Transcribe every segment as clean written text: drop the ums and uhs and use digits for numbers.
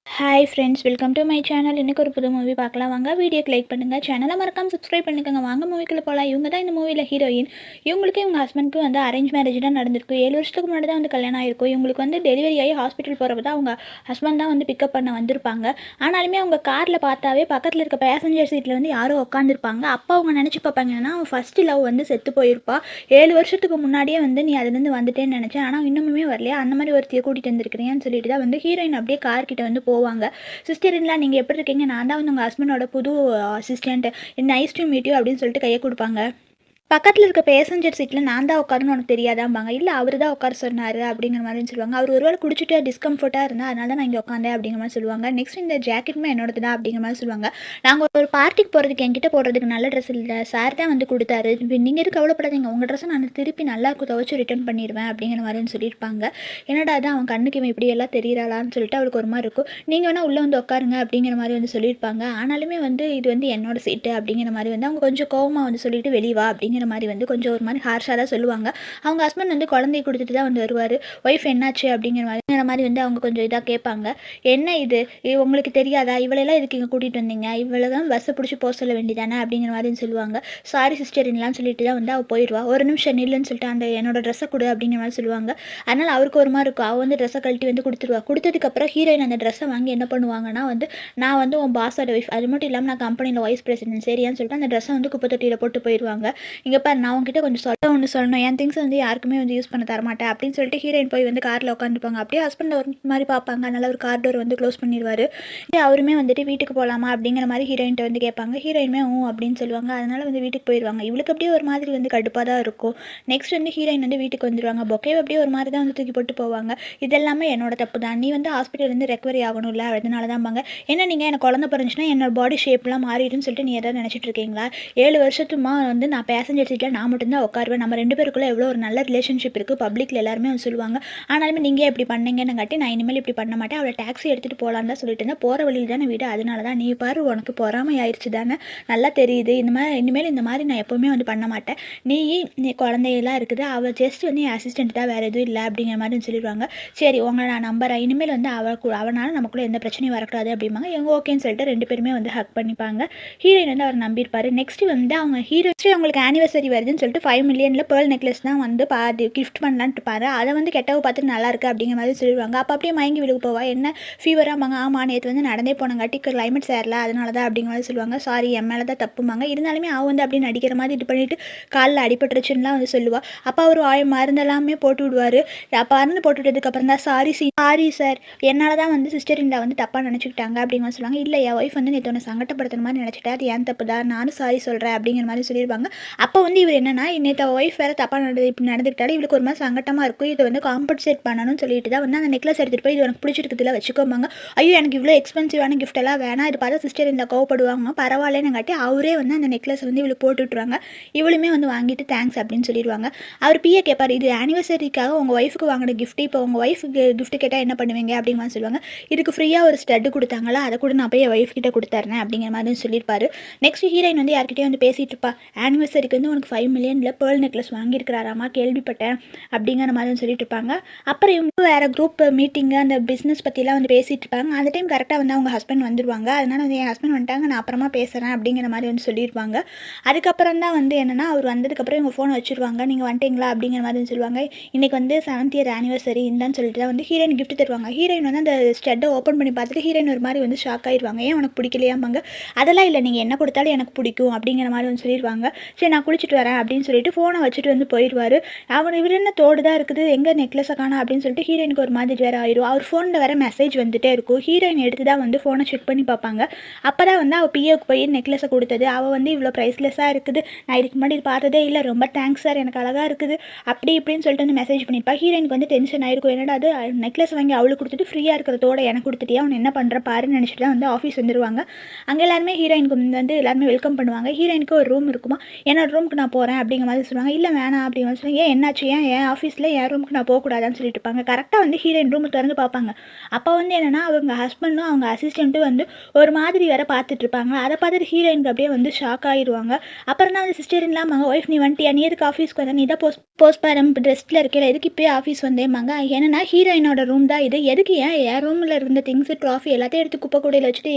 Hi friends, welcome to my channel. இன்றைக்கி ஒரு புது மூவி பார்க்கலாம் வாங்க. வீடியோக்கு லைக் பண்ணுங்கள், சேனலை மறக்காமல் சப்ஸ்கிரைப் பண்ணிக்கோங்க. வாங்க மூவிக்குள்ளே போகலாம். இவங்க தான் இந்த மூவியில் ஹீரோயின். இவங்களுக்கு இவங்க ஹஸ்பண்ட்க்கு வந்து அரேஞ்ச் மேரேஜ் தான் நடந்திருக்கு. 7 வருஷத்துக்கு முன்னாடி தான் வந்து கல்யாணம் ஆயிருக்கும். இவங்களுக்கு வந்து டெலிவரி ஆகி ஹாஸ்பிட்டல் போகிறப்ப தான் அவங்க ஹஸ்பண்ட் தான் வந்து பிக்கப் பண்ண வந்திருப்பாங்க. ஆனாலுமே அவங்க காரில் பார்த்தாவே பக்கத்தில் இருக்க பேசஞ்சர் சீட்டில் வந்து யாரும் உட்காந்துருப்பாங்க. அப்போ அவங்க நினச்சி பார்ப்பாங்க, ஏன்னா அவன் ஃபஸ்ட்டு லவ் வந்து செத்து போயிருப்பா. 7 வருஷத்துக்கு முன்னாடியே வந்து நீ அதுலேருந்து வந்துட்டேன்னு நினச்சேன், ஆனால் இன்னுமே வரலையா, அந்த மாதிரி ஒருத்தையை கூட்டிகிட்டு வந்திருக்கிறேன்னு சொல்லிட்டு தான் வந்து ஹீரோயின் அப்படியே கார்கிட்ட வந்து போவாங்க. சிஸ்டர் இன்லா நீங்கள் எப்படி இருக்கீங்க, நான் தான் வந்து உங்கள் ஹஸ்பண்டோட புது assistant, nice to meet you அப்படின்னு சொல்லிட்டு கையை கொடுப்பாங்க. பக்கத்தில் இருக்க பேசஞ்சர் சீட்டில் நான் தான் உட்காருன்னு உனக்கு தெரியாதாம்பாங்க. இல்லை அவர் தான் உட்கார சொன்னார் அப்படிங்கிற மாதிரி சொல்லுவாங்க. அவர் ஒருவேளை குடிச்சிட்டு டிஸ்கம்ஃபர்ட்டாக இருந்தால் அதனால தான் நான் இங்கே உட்காந்தேன் அப்படிங்கிற மாதிரி சொல்லுவாங்க. நெக்ஸ்ட் இந்த ஜாக்கெட்டுமே என்னோடது தான் அப்படிங்கிற மாதிரி சொல்லுவாங்க. நாங்கள் ஒரு பார்ட்டிக்கு போகிறதுக்கு என்கிட்ட போடுறதுக்கு நல்ல ட்ரெஸ் இல்லை, சார் தான் வந்து கொடுத்தாரு, நீங்கள் எதுக்கு கவலைப்படாதீங்க, உங்கள் ட்ரெஸ்ஸை நான் திருப்பி நல்லா துவைச்சு ரிட்டர்ன் பண்ணிடுவேன் அப்படிங்கிற மாதிரின்னு சொல்லியிருப்பாங்க. என்னடா தான் அவன் கண்ணுக்கு இவன் இப்படியெல்லாம் தெரியறாளான்னு சொல்லிட்டு அவளுக்கு ஒரு மாதிரி இருக்கும். நீங்கள் வேணால் உள்ளே வந்து உட்காருங்க அப்படிங்கிற மாதிரி வந்து சொல்லியிருப்பாங்க. ஆனாலுமே வந்து இது வந்து என்னோட சீட்டு அப்படிங்கிற மாதிரி வந்து அவங்க கொஞ்சம் கோவமாக வந்து சொல்லிட்டு வெளிவா அப்படிங்கிற மாதிரி வந்து கொஞ்சம் ஒரு மாதிரி ஹார்ஷாக தான் சொல்லுவாங்க. அவங்க ஹஸ்பண்ட் வந்து குழந்தைய கொடுத்துட்டு தான் வந்து வருவார். ஒய்ஃப் என்னாச்சு அப்படிங்கிற மாதிரி வந்து அவங்க கொஞ்சம் இதாக கேட்பாங்க. என்ன இது உங்களுக்கு தெரியாதா, இவளெல்லாம் இதுக்கு இங்கே கூட்டிகிட்டு வந்தீங்க, இவளை தான் பஸ்ஸை பிடிச்சி போக சொல்ல வேண்டியதானே அப்படிங்கிற மாதிரி சொல்லுவாங்க. சாரி சிஸ்டர் இன்லான்னு சொல்லிட்டு தான் வந்து அவள் போயிடுவா. ஒரு நிமிஷம் நில்லுன்னு சொல்லிட்டு அந்த என்னோட ட்ரெஸ்ஸை கொடு அப்படிங்கிற மாதிரி சொல்லுவாங்க. அதனால் அவருக்கு ஒரு மாதிரி இருக்கும். அவள் வந்து ட்ரெஸ்ஸை கழட்டி வந்து கொடுத்துருவா. கொடுத்ததுக்கப்புறம் ஹீரோயின் அந்த ட்ரெஸ்ஸை வாங்கி என்ன பண்ணுவாங்கன்னா வந்து, நான் வந்து உன் பாஸோட ஒய்ஃப், அது மட்டும் இல்லாமல் நான் கம்பெனியில் வைஸ் பிரசிடென்ட் சரியான்னு சொல்லிட்டு அந்த ட்ரெஸ்ஸை வந்து குப்பை தொட்டியில் போட்டு போயிடுவாங்க. இங்கே பாரு, நான் உங்ககிட்ட கொஞ்சம் ஒன்று சொல்லணும், என் திங்ஸ் வந்து யாருக்குமே வந்து யூஸ் பண்ண தரமாட்டேன் அப்படின்னு சொல்லிட்டு ஹீரோயின் போய் வந்து காரில் உட்காந்துப்பாங்க. அப்படியே ஹஸ்பண்ட் ஒரு மாதிரி பார்ப்பாங்க. அதனால ஒரு கார் டோர் வந்து க்ளோஸ் பண்ணிடுவார். அவருமே வந்துட்டு வீட்டுக்கு போகலாமா அப்படிங்கிற மாதிரி ஹீரோயின்ட்ட வந்து கேட்பாங்க. ஹீரோயினுமே அப்படின்னு சொல்லுவாங்க. அதனால வந்து வீட்டுக்கு போயிடுவாங்க. இவளுக்கு அப்படியே ஒரு மாதிரி வந்து கடுப்பாக தான் இருக்கும். நெக்ஸ்ட் வந்து ஹீரோயின் வந்து வீட்டுக்கு வந்துடுவாங்க. பொக்கே அப்படியே ஒரு மாதிரி தான் வந்து தூக்கி போட்டு போவாங்க. இதெல்லாமே என்னோட தப்பு தான், நீ வந்து ஹாஸ்பிட்டல்லேருந்து ரெக்கவரி ஆகணும்ல, அதனால தான் பாங்க. என்ன நீங்கள் எனக்கு குழந்தை பிறந்துச்சுன்னா என்னோட பாடி ஷேப்லாம் மாறிடுன்னு சொல்லிட்டு நீ எதாவது நினச்சிட்டு இருக்கீங்களா? 7 வருஷத்துமா வந்து நான் பேசஞ்சர் சீட்டில் நான் மட்டும்தான் உட்காருவேன். நம்ம 2 பேருக்குள்ளே எவ்வளோ ஒரு நல்ல ரிலேஷன்ஷிப் இருக்குது, பப்ளிக்கில் எல்லாருமே வந்து சொல்லுவாங்க. ஆனாலுமே நீங்கள் இப்படி பண்ணீங்கன்னு காட்டி நான் இனிமேல் இப்படி பண்ண மாட்டேன். அவளை டாக்ஸி எடுத்துகிட்டு போகலான்னு தான் சொல்லிட்டு இருந்தேன். போகிற வழியில் தானே வீடு, அதனால தான். நீ பாரு, உனக்கு பொறாமை ஆயிடுச்சு தானே, நல்லா தெரியுது. இனிமேல் இந்த மாதிரி நான் எப்போவுமே வந்து பண்ண மாட்டேன். நீ குழந்தையெல்லாம் இருக்குது, அவள் ஜஸ்ட் வந்து என் அசிஸ்டன்ட் தான், வேறு எதுவும் இல்லை அப்படிங்கிற மாதிரி சொல்லிடுவாங்க. சரி, உங்களை நான் நம்புறேன், இனிமேல் வந்து அவனால நமக்குள்ளே எந்த பிரச்சனையும் வரக்கூடாது அப்படிம்பாங்க. இவங்க ஓகேன்னு சொல்லிட்டு 2 பேருமே வந்து ஹக் பண்ணிப்பாங்க. ஹீரோயின் வந்து அவர் நம்பியிருப்பார். நெக்ஸ்ட் வந்து அவங்க அவங்களுக்கு ஆனிவர்சரி வருதுன்னு சொல்லிட்டு 5 மில்லியனில் பேர்ல் நெக்லஸ் தான் வந்து கிஃப்ட் பண்ணலான்ட்டு பாரு. அதை வந்து கெட்டவ பார்த்து நல்லா இருக்குது அப்படிங்கிற மாதிரி சொல்லிடுவாங்க. அப்போ அப்படியே மயங்கி விழுக போவா. என்ன ஃபீவராமாங்க? ஆமாம், நேற்று வந்து நடந்தே போனங்காட்டி கிளைமேட் சேரல, அதனால தான் அப்படிங்கிற மாதிரி சொல்லுவாங்க. சாரி, என் மேலே தான் தப்புமாங்க. இருந்தாலுமே அவள் வந்து அப்படியே நடிக்கிற மாதிரி இது பண்ணிவிட்டு காலில் அடிபட்டுருச்சுன்னுலாம் வந்து சொல்லுவாள். அப்போ அவர் மருந்தெல்லாமே போட்டு விடுவார். அப்போ மருந்து போட்டு விட்டதுக்கப்புறம் தான் சாரி சார், என்னால் தான் வந்து சிஸ்டர் இன்லா வந்து தப்பாக நினச்சிக்கிட்டாங்க அப்படிங்கிற மாதிரி சொல்லுவாங்க. இல்லை, என் ஒய்ஃப் வந்து நேற்று ஒன்று சங்கடப்படுத்துற மாதிரி நினச்சிட்டா, அது ஏன் தப்பு தான், நானும் சாரி சொல்கிறேன் அப்படிங்கிற மாதிரி சொல்லியிருப்பாங்க. அப்போ வந்து இவர் என்னன்னா, நேற்று ஒய்ஃப் வேறு தப்பாக இப்படி நடந்துக்கிட்டாலும் இவளுக்கு ஒரு மாதிரி சங்கட்டமாக இருக்கும், இதை வந்து காம்பன்சேட் பண்ணணும்னு சொல்லிட்டு தான் வந்து அந்த நெக்லஸ் எடுத்துகிட்டு போய் இது உனக்கு பிடிச்சிருக்குதுல வச்சுக்கோமாங்க. ஐயோ, எனக்கு இவ்வளோ எக்ஸ்பென்சிவான கிஃப்ட் எல்லாம் வேணாம், இது பார்த்தா சிஸ்டர் இந்த கோவப்படுவாங்க, பரவாயில்லன்னு காட்டி அவரே வந்து அந்த நெக்லஸ் வந்து இவளுக்கு போட்டு விட்டுருவாங்க. இவளுமே வந்து வாங்கிட்டு தேங்க்ஸ் அப்படின்னு சொல்லிடுவாங்க. அவர் பிஏ கேட்பார், இது ஆனிவர்சரிக்காக உங்கள் ஒய்ஃபுக்கு வாங்கின கிஃப்ட், இப்போ உங்கள் ஒய்ஃபுக்கு கிஃப்ட் கேட்டால் என்ன பண்ணுவீங்க அப்படிங்கிற மாதிரி சொல்லுவாங்க. இதுக்கு ஃப்ரீயாக ஒரு ஸ்டட்டு கொடுத்தாங்களா, அதை கூட நான் போய் ஒய்ஃப் கிட்ட கொடுத்துறேன் அப்படிங்கிற மாதிரி சொல்லியிருப்பாரு. நெக்ஸ்ட் ஹீரோயின் வந்து யார்கிட்டயும் வந்து பேசிகிட்டு இருப்பா. ஆனிவர்சரிக்கு வந்து உனக்கு 5 மில்லியனில் பேர்ல் நெக்லஸ் வாங்கியிருக்கிறாராமா, கேள்விப்பட்டேன் அப்படிங்கிற மாதிரி சொல்லிட்டு இருப்பாங்க. அப்புறம் இவங்க வேறு குரூப் மீட்டிங்கு அந்த பிஸ்னஸ் பற்றிலாம் வந்து பேசிகிட்டு இருப்பாங்க. அந்த டைம் கரெக்டாக வந்து அவங்க ஹஸ்பண்ட் வந்துடுவாங்க. அதனால் வந்து என் ஹஸ்பண்ட் வந்துட்டாங்க, நான் அப்புறமா பேசுகிறேன் அப்படிங்கிற மாதிரி வந்து சொல்லியிருப்பாங்க. அதுக்கப்புறம் தான் வந்து என்னென்னா, அவர் வந்ததுக்கப்புறம் இவங்க ஃபோனை வச்சுருவாங்க. நீங்கள் வந்துட்டீங்களா அப்படிங்கிற மாதிரி சொல்லுவாங்க. இன்றைக்கி வந்து 7th இயர் ஆனிவர்சரி இந்தான்னு சொல்லிட்டு தான் வந்து ஹீரோயின் கிஃப்ட் தருவாங்க. ஹீரோயின் வந்து அந்த ஸ்டெட்டை ஓப்பன் பண்ணி பார்த்துட்டு ஹீரோயின் ஒரு மாதிரி வந்து ஷாக் ஆகிடுவாங்க. ஏன் உனக்கு பிடிக்கலையாம்பாங்க. அதெல்லாம் இல்லை, நீங்கள் என்ன கொடுத்தாலும் எனக்கு பிடிக்கும் அப்படிங்கிற மாதிரி வந்து சொல்லிடுவாங்க. சரி, நான் குளிச்சுட்டு வரேன் அப்படின்னு சொல்லிட்டு ஃபோனை வச்சுட்டு வந்து போயிடுவார். இவர் என்ன தோடு தான் இருக்குது, எங்கே நெக்லஸை காணோம் அப்படின்னு சொல்லிட்டு ஹீரோயினுக்கு ஒரு மாதிரி வேறு ஆயிடும். அவர் ஃபோனில் வேறு மெசேஜ் வந்துகிட்டே இருக்கும். ஹீரோயின் எடுத்து தான் வந்து ஃபோனை செக் பண்ணி பார்ப்பாங்க. அப்போ தான் வந்து அவள் பிஏக்கு போய் நெக்லஸை கொடுத்தது. அவள் வந்து இவ்வளோ ப்ரைஸ்லெஸ்ஸாக இருக்குது, நான் இதுக்கு முன்னாடி பார்த்ததே இல்லை, ரொம்ப தேங்க்ஸ் சார், எனக்கு அழகாக இருக்குது அப்படி இப்படின்னு சொல்லிட்டு வந்து மெசேஜ் பண்ணியிருப்பா. ஹீரோயினுக்கு வந்து டென்ஷன் ஆயிருக்கும். என்னடா அது, நெக்லஸ் வாங்கி அவளுக்கு கொடுத்துட்டு ஃப்ரீயாக இருக்கிறதோட எனக்கு கொடுத்துட்டியா, அவன் என்ன பண்ணுற பாருன்னு நினச்சிட்டு தான் வந்து ஆஃபீஸ் வந்துடுவாங்க. அங்கே எல்லாருமே ஹீரோயினுக்கு வந்து எல்லாருமே வெல்கம் பண்ணுவாங்க. ஹீரோயினுக்கு ஒரு ரூம் இருக்குமா, என்னோட ரூமுக்கு நான் போகிறேன் அப்படிங்கிற மாதிரி சொல்லுவாங்க. இல்லை வேணாம் அப்படிங்கிற மாதிரி சொல்லுவாங்க. ஏன் என்னாச்சு, ஏன் என் ஆஃபீஸில் என் ரூமுக்கு நான் போகக்கூடாதான்னு சொல்லிட்டு இருப்பாங்க. கரெக்டாக வந்து ஹீரோயின் ரூம் திறந்து பார்ப்பாங்க. அப்போ வந்து என்னென்னா அவங்க ஹஸ்பண்டும் அவங்க அசிஸ்டண்ட்டும் வந்து ஒரு மாதிரி வேற பார்த்துட்டு இருப்பாங்க. அதை பார்த்துட்டு ஹீரோயினுக்கு அப்படியே வந்து ஷாக் ஆகிடுவாங்க. அப்புறம் தான் அந்த சிஸ்டர் இல்லாமல் ஒய்ஃப் நீ வந்துட்டியா, நீ எதுக்கு ஆஃபீஸ்க்கு வந்தா, நீ தான் போஸ்ட்மார்டம் ரெஸ்ட்டில் இருக்கல, எதுக்கு இப்போயே ஆஃபீஸ் வந்தேம்பாங்க. என்னென்னா ஹீரோயினோட ரூம் தான் இது, எதுக்கு ஏன் என் ரூமில் இருந்த திங்ஸு ட்ராஃபி எல்லாத்தையும் எடுத்து குப்பை கூடையில் வச்சுட்டு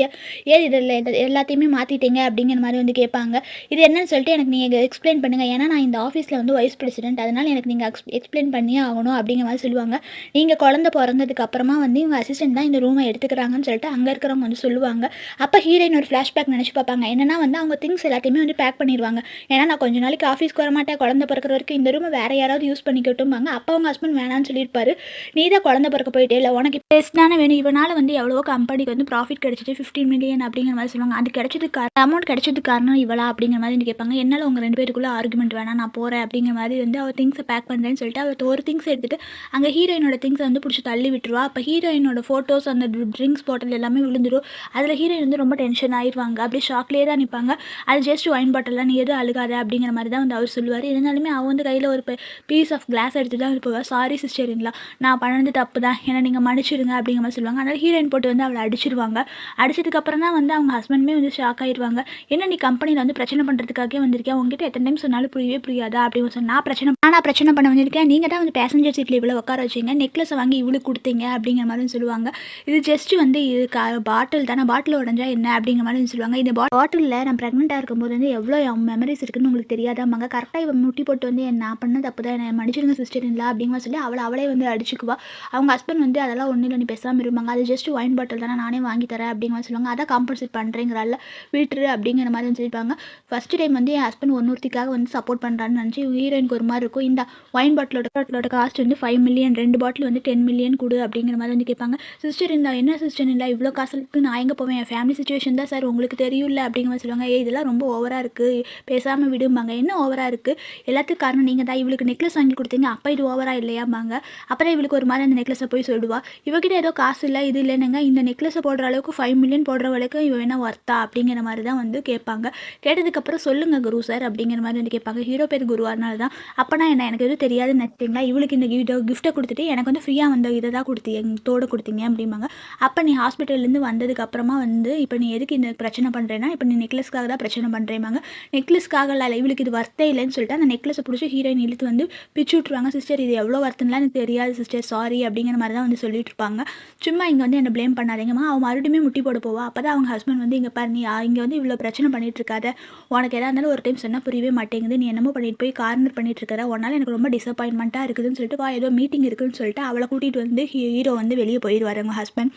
ஏன் இதில் எல்லாத்தையுமே மாற்றிட்டீங்க அப்படிங்கிற மாதிரி வந்து கேட்பாங்க. இது என்னன்னு சொல்லிட்டு எனக்கு நீங்கள் எக்ஸ்பிளைன் பண்ணுங்கள், ஏன்னா நான் இந்த ஆஃபீஸில் வந்து வைஸ் பிரசிடென்ட், அதனால் எனக்கு நீங்கள் எக்ஸ்பிளைன் பண்ணியே ஆகணும் அப்படிங்கிற மாதிரி சொல்லுவாங்க. நீங்கள் குழந்தை பிறந்ததுக்கு அப்புறமா வந்து இவங்க அசிஸ்டன்ட் தான் இந்த ரூமை எடுத்துக்கிறாங்கன்னு சொல்லிட்டு அங்கே இருக்கிறவங்க வந்து சொல்லுவாங்க. அப்போ ஹீரோயின் ஒரு ஃப்ளாஷ்பேக் நினச்சி பார்ப்பாங்க. என்னென்னா வந்து அவங்க திங்ஸ் எல்லாத்தையுமே வந்து பேக் பண்ணிடுவாங்க. ஏன்னா நான் கொஞ்ச நாளைக்கு ஆஃபீஸ்க்கு வர மாட்டேன், குழந்தை பிறக்கிற வரைக்கும் இந்த ரூமை வேறு யாராவது யூஸ் பண்ணிக்கட்டும்பாங்க. அப்போ அவங்க ஹஸ்பண்ட் வேணான்னு சொல்லியிருப்பாரு. நீ தான் குழந்தை பிறக்க போயிட்டே, இல்லை உனக்கு டெஸ்ட் தானே வேணும், இவனால் வந்து எவ்வளோ கம்பெனிக்கு வந்து ப்ராஃபிட் கிடைச்சிட்டு 15 மில்லியன் அப்படிங்கிற மாதிரி சொல்லுவாங்க. அது கிடைச்சதுக்கு அமௌண்ட் கிடைச்சதுக்கு காரணம் இவளா அப்படிங்கிற மாதிரி கேட்பாங்க. என்னால் உங்கள் 2 பேருக்குள்ளே ஆர்குமெண்ட் வேணாம், நான் போகிறேன் அப்படிங்கிற மாதிரி வந்து அவள் திங்ஸை பேக் பண்ணுறேன்னு சொல்லிட்டு அவள் ஒரு திங்ஸ் எடுத்துகிட்டு அங்கே ஹீரோயினோட திங்ஸை வந்து பிடிச்சி தள்ளி விட்டுருவா. அப்போ ஹீரோயினோட ஃபோட்டோஸ் அந்த ட்ரிங்க்ஸ் பாட்டில் எல்லாமே விழுந்துடும். அதில் ஹீரோயின் வந்து ரொம்ப டென்ஷன் ஆயிடுவாங்க. அப்படியே ஷாக்லேயே தான் நிற்பாங்க. அது ஜஸ்ட் ஒயின் பாட்டில் தான், நீ எதுவும் அழுகாத அப்படிங்கிற மாதிரி தான் வந்து அவர் சொல்லுவார். இருந்தாலுமே அவள் வந்து கையில் ஒரு பீஸ் ஆஃப் கிளாஸ் எடுத்து தான் போவா. சாரி சிஸ்டர்ங்களா, நான் பண்ணது தப்பு தான், ஏன்னா நீங்கள் மன்னிச்சிடுங்க அப்படிங்கிற மாதிரி சொல்லுவாங்க. அதனால் ஹீரோயின் போட்டு வந்து அவளை அடிச்சிருவாங்க. அடிச்சதுக்கப்புறம் தான் வந்து அவங்க ஹஸ்பண்டுமே வந்து ஷாக் ஆயிடுவாங்க. என்ன நீ கம்பெனியில் வந்து பிரச்சனை பண்ணுறதுக்காகவே வந்திருக்கேன், உங்ககிட்ட எத்தனை டைம் சொன்னாலும் புரியாதா அப்படின்னு சொல்லி நான் பிரச்சனை பண்ண வந்திருக்கேன், நீங்கள் தான் வந்து பேசஞ்சர் சீட்டில் இவ்வளோ உட்கார வச்சிங்க, நெக்லஸை வாங்கி இவ்வளோ கொடுத்தீங்க அப்படிங்கிற மாதிரி சொல்லுவாங்க. இது ஜஸ்ட் வந்து இது பாட்டில் தானே, பாட்டில் உடஞ்சா என்ன அப்படிங்கிற மாதிரி சொல்லுவாங்க. இந்த பாட்டிலில் நான் ப்ரெக்னெண்ட்டாக இருக்கும்போது வந்து எவ்வளோ மெமரிஸ் இருக்குன்னு உங்களுக்கு தெரியாதாம்பாங்க. கரெக்டாக இவன் முட்டி போட்டு வந்து நான் பண்ண தப்பு தான், என்னை மன்னிச்சிடுங்க சிஸ்டர் இல்லை அப்படிங்கிற சொல்லி அவளே வந்து அடிச்சுக்குவா. அவங்க ஹஸ்பண்ட் வந்து அதெல்லாம் ஒன்றும் இல்லை, நீ பேசாமல் இருப்பாங்க, அது ஜஸ்ட் ஒயின் பாட்டில் தானே, நானே வாங்கி தரேன் அப்படிங்கிற சொல்லுவாங்க. அதான் காம்பன்சேட் பண்ணுறேங்கிறால வீட்டுரு அப்படிங்கிற மாதிரி சொல்லியிருப்பாங்க. ஃபஸ்ட்டு டைம் வந்து என் ஹஸ்பண்ட் ஒன்னொருத்திக்காக வந்து சப்போர்ட் பண்ணுறான்னு நினச்சி ஹீரோயினுக்கு ஒரு மாதிரி இருக்கும். இந்த ஒயின் பாட்டிலோட காஸ்ட் வந்து 5 மில்லியன், 2 பாட்டில் வந்து 10 மில்லியன் கொடு அப்படிங்கிற மாதிரி வந்து கேட்பாங்க. சிஸ்டர் இருந்தா என்ன சிஸ்டர் இல்லை, இவ்வளோ காசுக்கு நான் எங்கே போவேன், என் ஃபேமிலி சுச்சுவேஷன் தான் சார் உங்களுக்கு தெரியும் இல்லை அப்படிங்கிற மாதிரி சொல்லுவாங்க. இதெல்லாம் ரொம்ப ஓவராக இருக்குது, பேசாமல் விடும்பாங்க. என்ன ஓவராக இருக்குது, எல்லாத்துக்கும் காரணம் நீங்கள் தான், இவளுக்கு நெக்லஸ் வாங்கி கொடுத்தீங்க, அப்போ இது ஓவராக இல்லையாம்பாங்க. அப்புறம் இவளுக்கு ஒரு மாதிரி அந்த நெக்லஸை போய் சொல்லுவா, இவகிட்ட ஏதோ காசு இல்லை இது இல்லைனுங்க, இந்த நெக்லஸை போடுற அளவுக்கு 5 மில்லியன் போடுற அளவுக்கு இவ வேணா வர்த்தா அப்படிங்கிற மாதிரி தான் வந்து கேட்பாங்க. கேட்டதுக்கப்புறம் சொல்லுங்கள் குரு சார் அப்படிங்கிற மாதிரி வந்து கேட்பாங்க. ஹீரோ பேர் குருவானால தான். அப்போனா எனக்கு எதுவும் தெரியாதுன்னு நினச்சிட்டிங்களா, இவளுக்கு இந்த கிஃப்ட்டை கொடுத்துட்டு எனக்கு வந்து ஃப்ரீயாக வந்து இதை தான் கொடுத்தீங்க, தோடு கொடுத்தீங்க அப்படிம்பாங்க. அப்போ நீ ஹாஸ்பிட்டல்லேருந்து வந்ததுக்கப்புறமா வந்து இப்போ நீ எதுக்கு இந்த பிரச்சனை பண்ணுறேன்னா, இப்போ நீ நெக்லஸ்க்காக தான் பிரச்சனை பண்ணுறேம்பாங்க. நெக்லஸ்க்காக இல்லை, இவளுக்கு இது வர்த்தே இல்லைன்னு சொல்லிட்டு அந்த நெக்லஸை பிடிச்சி ஹீரோயின் இழுத்து வந்து பிச்சு விட்ருவாங்க. சிஸ்டர் இது எவ்வளோ வர்த்தம்லாம் எனக்கு தெரியாது சிஸ்டர், சாரி அப்படிங்கிற மாதிரி தான் வந்து சொல்லிட்டு இருப்பாங்க. சும்மா இங்கே வந்து என்னை ப்ளேம் பண்ணாதீங்கம்மா. அவன் மறுபடியும் முட்டி போட போவா. அப்போ தான் அவங்க ஹஸ்பண்ட் வந்து இங்கே பாரு, நீ இங்கே வந்து இவ்வளோ பிரச்சனை பண்ணிட்டு இருக்காத, உனக்கு எதாக இருந்தாலும் ஒரு டைம் சொன்னால் புரியவே மாட்டேங்குது, நீ என்னமோ பண்ணிட்டு போய் கார்னர் பண்ணிட்டு இருக்கிற, உன்னால் எனக்கு ரொம்ப டிசப்பாயின்மெண்ட்டாக இருக்குதுன்னு சொல்லிட்டு வா, ஏதோ மீட்டிங் இருக்குதுன்னு சொல்லிட்டு அவளை கூட்டிகிட்டு வந்து ஹீரோ வந்து வெளியே போயிடுவார் அவங்க ஹஸ்பண்ட்.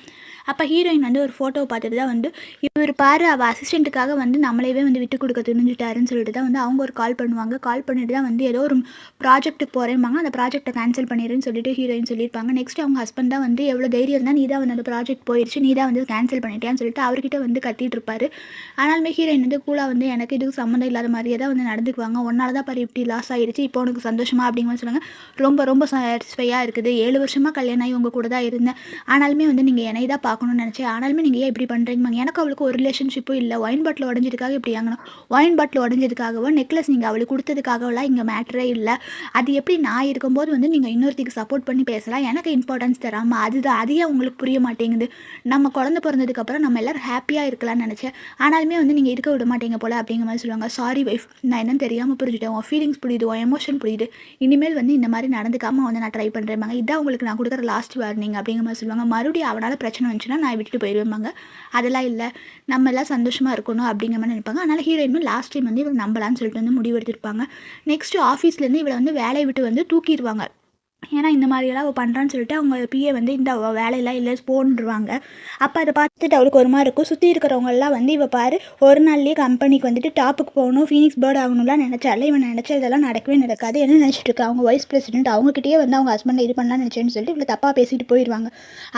அப்போ ஹீரோயின் வந்து ஒரு ஃபோட்டோவை பார்த்துட்டு தான் வந்து இவர் பாரு அவள் அசிஸ்டண்ட்டுக்காக வந்து நம்மளையவே வந்து விட்டு கொடுக்க துணிஞ்சிட்டாருன்னு சொல்லிட்டு தான் வந்து அவங்க ஒரு கால் பண்ணுவாங்க. கால் பண்ணிட்டு தான் வந்து ஏதோ ஒரு ப்ராஜெக்ட்டுக்கு போகிறேம்பாங்க, அந்த ப்ராஜெக்ட்டை கேன்சல் பண்ணிடுன்னு சொல்லிட்டு ஹீரோயின் சொல்லியிருப்பாங்க. நெக்ஸ்ட் அவங்க ஹஸ்பண்ட் தான் வந்து எவ்வளோ தைரியம் இருந்தால் நீ தான் வந்து அந்த ப்ராஜெக்ட் போயிடுச்சு, நீ தான் வந்து கேன்சல் பண்ணிட்டேன்னு சொல்லிட்டு அவர்கிட்ட வந்து கத்திட்டு இருப்பாரு. ஆனாலுமே ஹீரோயின் வந்து கூலாக வந்து எனக்கு இதுக்கு சம்மந்தம் இல்லாத மாதிரியே தான் வந்து நடந்துக்குவாங்க. ஒன்னால தான் பாரு இப்படி லாஸ் ஆகிடுச்சு, இப்போ உனக்கு சந்தோஷமா அப்படிங்கிற சொல்லுவாங்க. ரொம்ப ரொம்ப சாட்டிஸ்ஃபையாக இருக்குது, 7 வருஷமாக கல்யாணம் ஆகி உங்கள் கூட தான் இருந்தேன், ஆனாலுமே வந்து நீங்கள் என்னை தான் பார்க்கணும்னு நினச்சேன், ஆனாலுமே நீங்கள் ஏன் இப்படி பண்ணுறீங்க, எனக்கு அவளுக்கு ஒரு ரிலேஷன்ஷிப்பும் இல்லை, ஒயின் பாட்டில் உடஞ்சதுக்காக இப்படி ஆகணும், ஒயின் பாட்டில் உடஞ்சதுக்காகவோ நெக்லஸ் நீங்கள் அவளுக்கு கொடுத்ததுக்காகவெல்லாம் இங்கே மேட்டரே இல்லை, அது எப்படி நான் இருக்கும்போது வந்து நீங்கள் இன்னொருத்திக்கு சப்போர்ட் பண்ணி பேசலாம், எனக்கு இம்பார்ட்டன்ஸ் தராமல் அதுதான் அதையே உங்களுக்கு புரிய மாட்டேங்குது, நம்ம குழந்தை பிறந்ததுக்கப்புறம் நம்ம எல்லோரும் ஹாப்பியாக இருக்கலாம்னு நினச்சேன், ஆனாலுமே வந்து நீங்கள் இருக்க விட மாட்டீங்க போல் அப்படிங்கிற மாதிரி சொல்லுவாங்க. சாரி வைஃப், நான் என்னன்னு தெரியாமல் புரிஞ்சுட்டேன், உன் ஃபீலிங்ஸ் புரியுது, உன் எமோஷன் புரியுது, இனிமேல் வந்து இந்த மாதிரி நடந்துக்காமல் வந்து நான் ட்ரை பண்ணுறேன், இதான் உங்களுக்கு நான் கொடுக்குற லாஸ்ட் வார்னிங் அப்படிங்கிற மாதிரி சொல்லுவாங்க. மறுபடியும் அவனால் பிரச்சனை வந்துச்சுன்னா நான் விட்டுட்டு போயிடுவேம்பாங்க. அதெல்லாம் இல்லை, நம்ம எல்லாம் சந்தோஷமாக இருக்கணும் அப்படிங்கிற மாதிரி நினைப்பாங்க. அதனால் ஹீரோயின் லாஸ்ட் டைம் வந்து இவள் நம்பலான்னு சொல்லிட்டு வந்து முடிவு எடுத்திருப்பாங்க. நெக்ஸ்ட்டு ஆஃபீஸ்லேருந்து இவளை வந்து வேலையை விட்டு வந்து தூக்கிடுவாங்க. ஏன்னா இந்த மாதிரியெல்லாம் அவள் பண்ணுறான்னு சொல்லிட்டு அவங்க பிஏ வந்து இந்த வேலையெல்லாம் இல்லை போன்றுவாங்க. அப்போ அதை பார்த்துட்டு அவளுக்கு ஒரு மாதிரி இருக்கும். சுற்றி இருக்கிறவங்கெல்லாம் வந்து இவள் பாரு ஒரு நாள்லேயே கம்பெனிக்கு வந்துட்டு டாப்புக்கு போகணும், ஃபீனிக்ஸ் பேர்ட் ஆகணும்லாம் நினச்சால, இவன் நினச்சா இதெல்லாம் நடக்கவே நடக்காது, என்ன நினச்சிட்டு இருக்கா அவங்க வைஸ் பிரசிடென்ட், அவங்ககிட்டயே வந்து அவங்க ஹஸ்பண்டை இது பண்ணலாம்னு நினச்சேன்னு சொல்லிட்டு இவளை தப்பாக பேசிட்டு போயிடுவாங்க.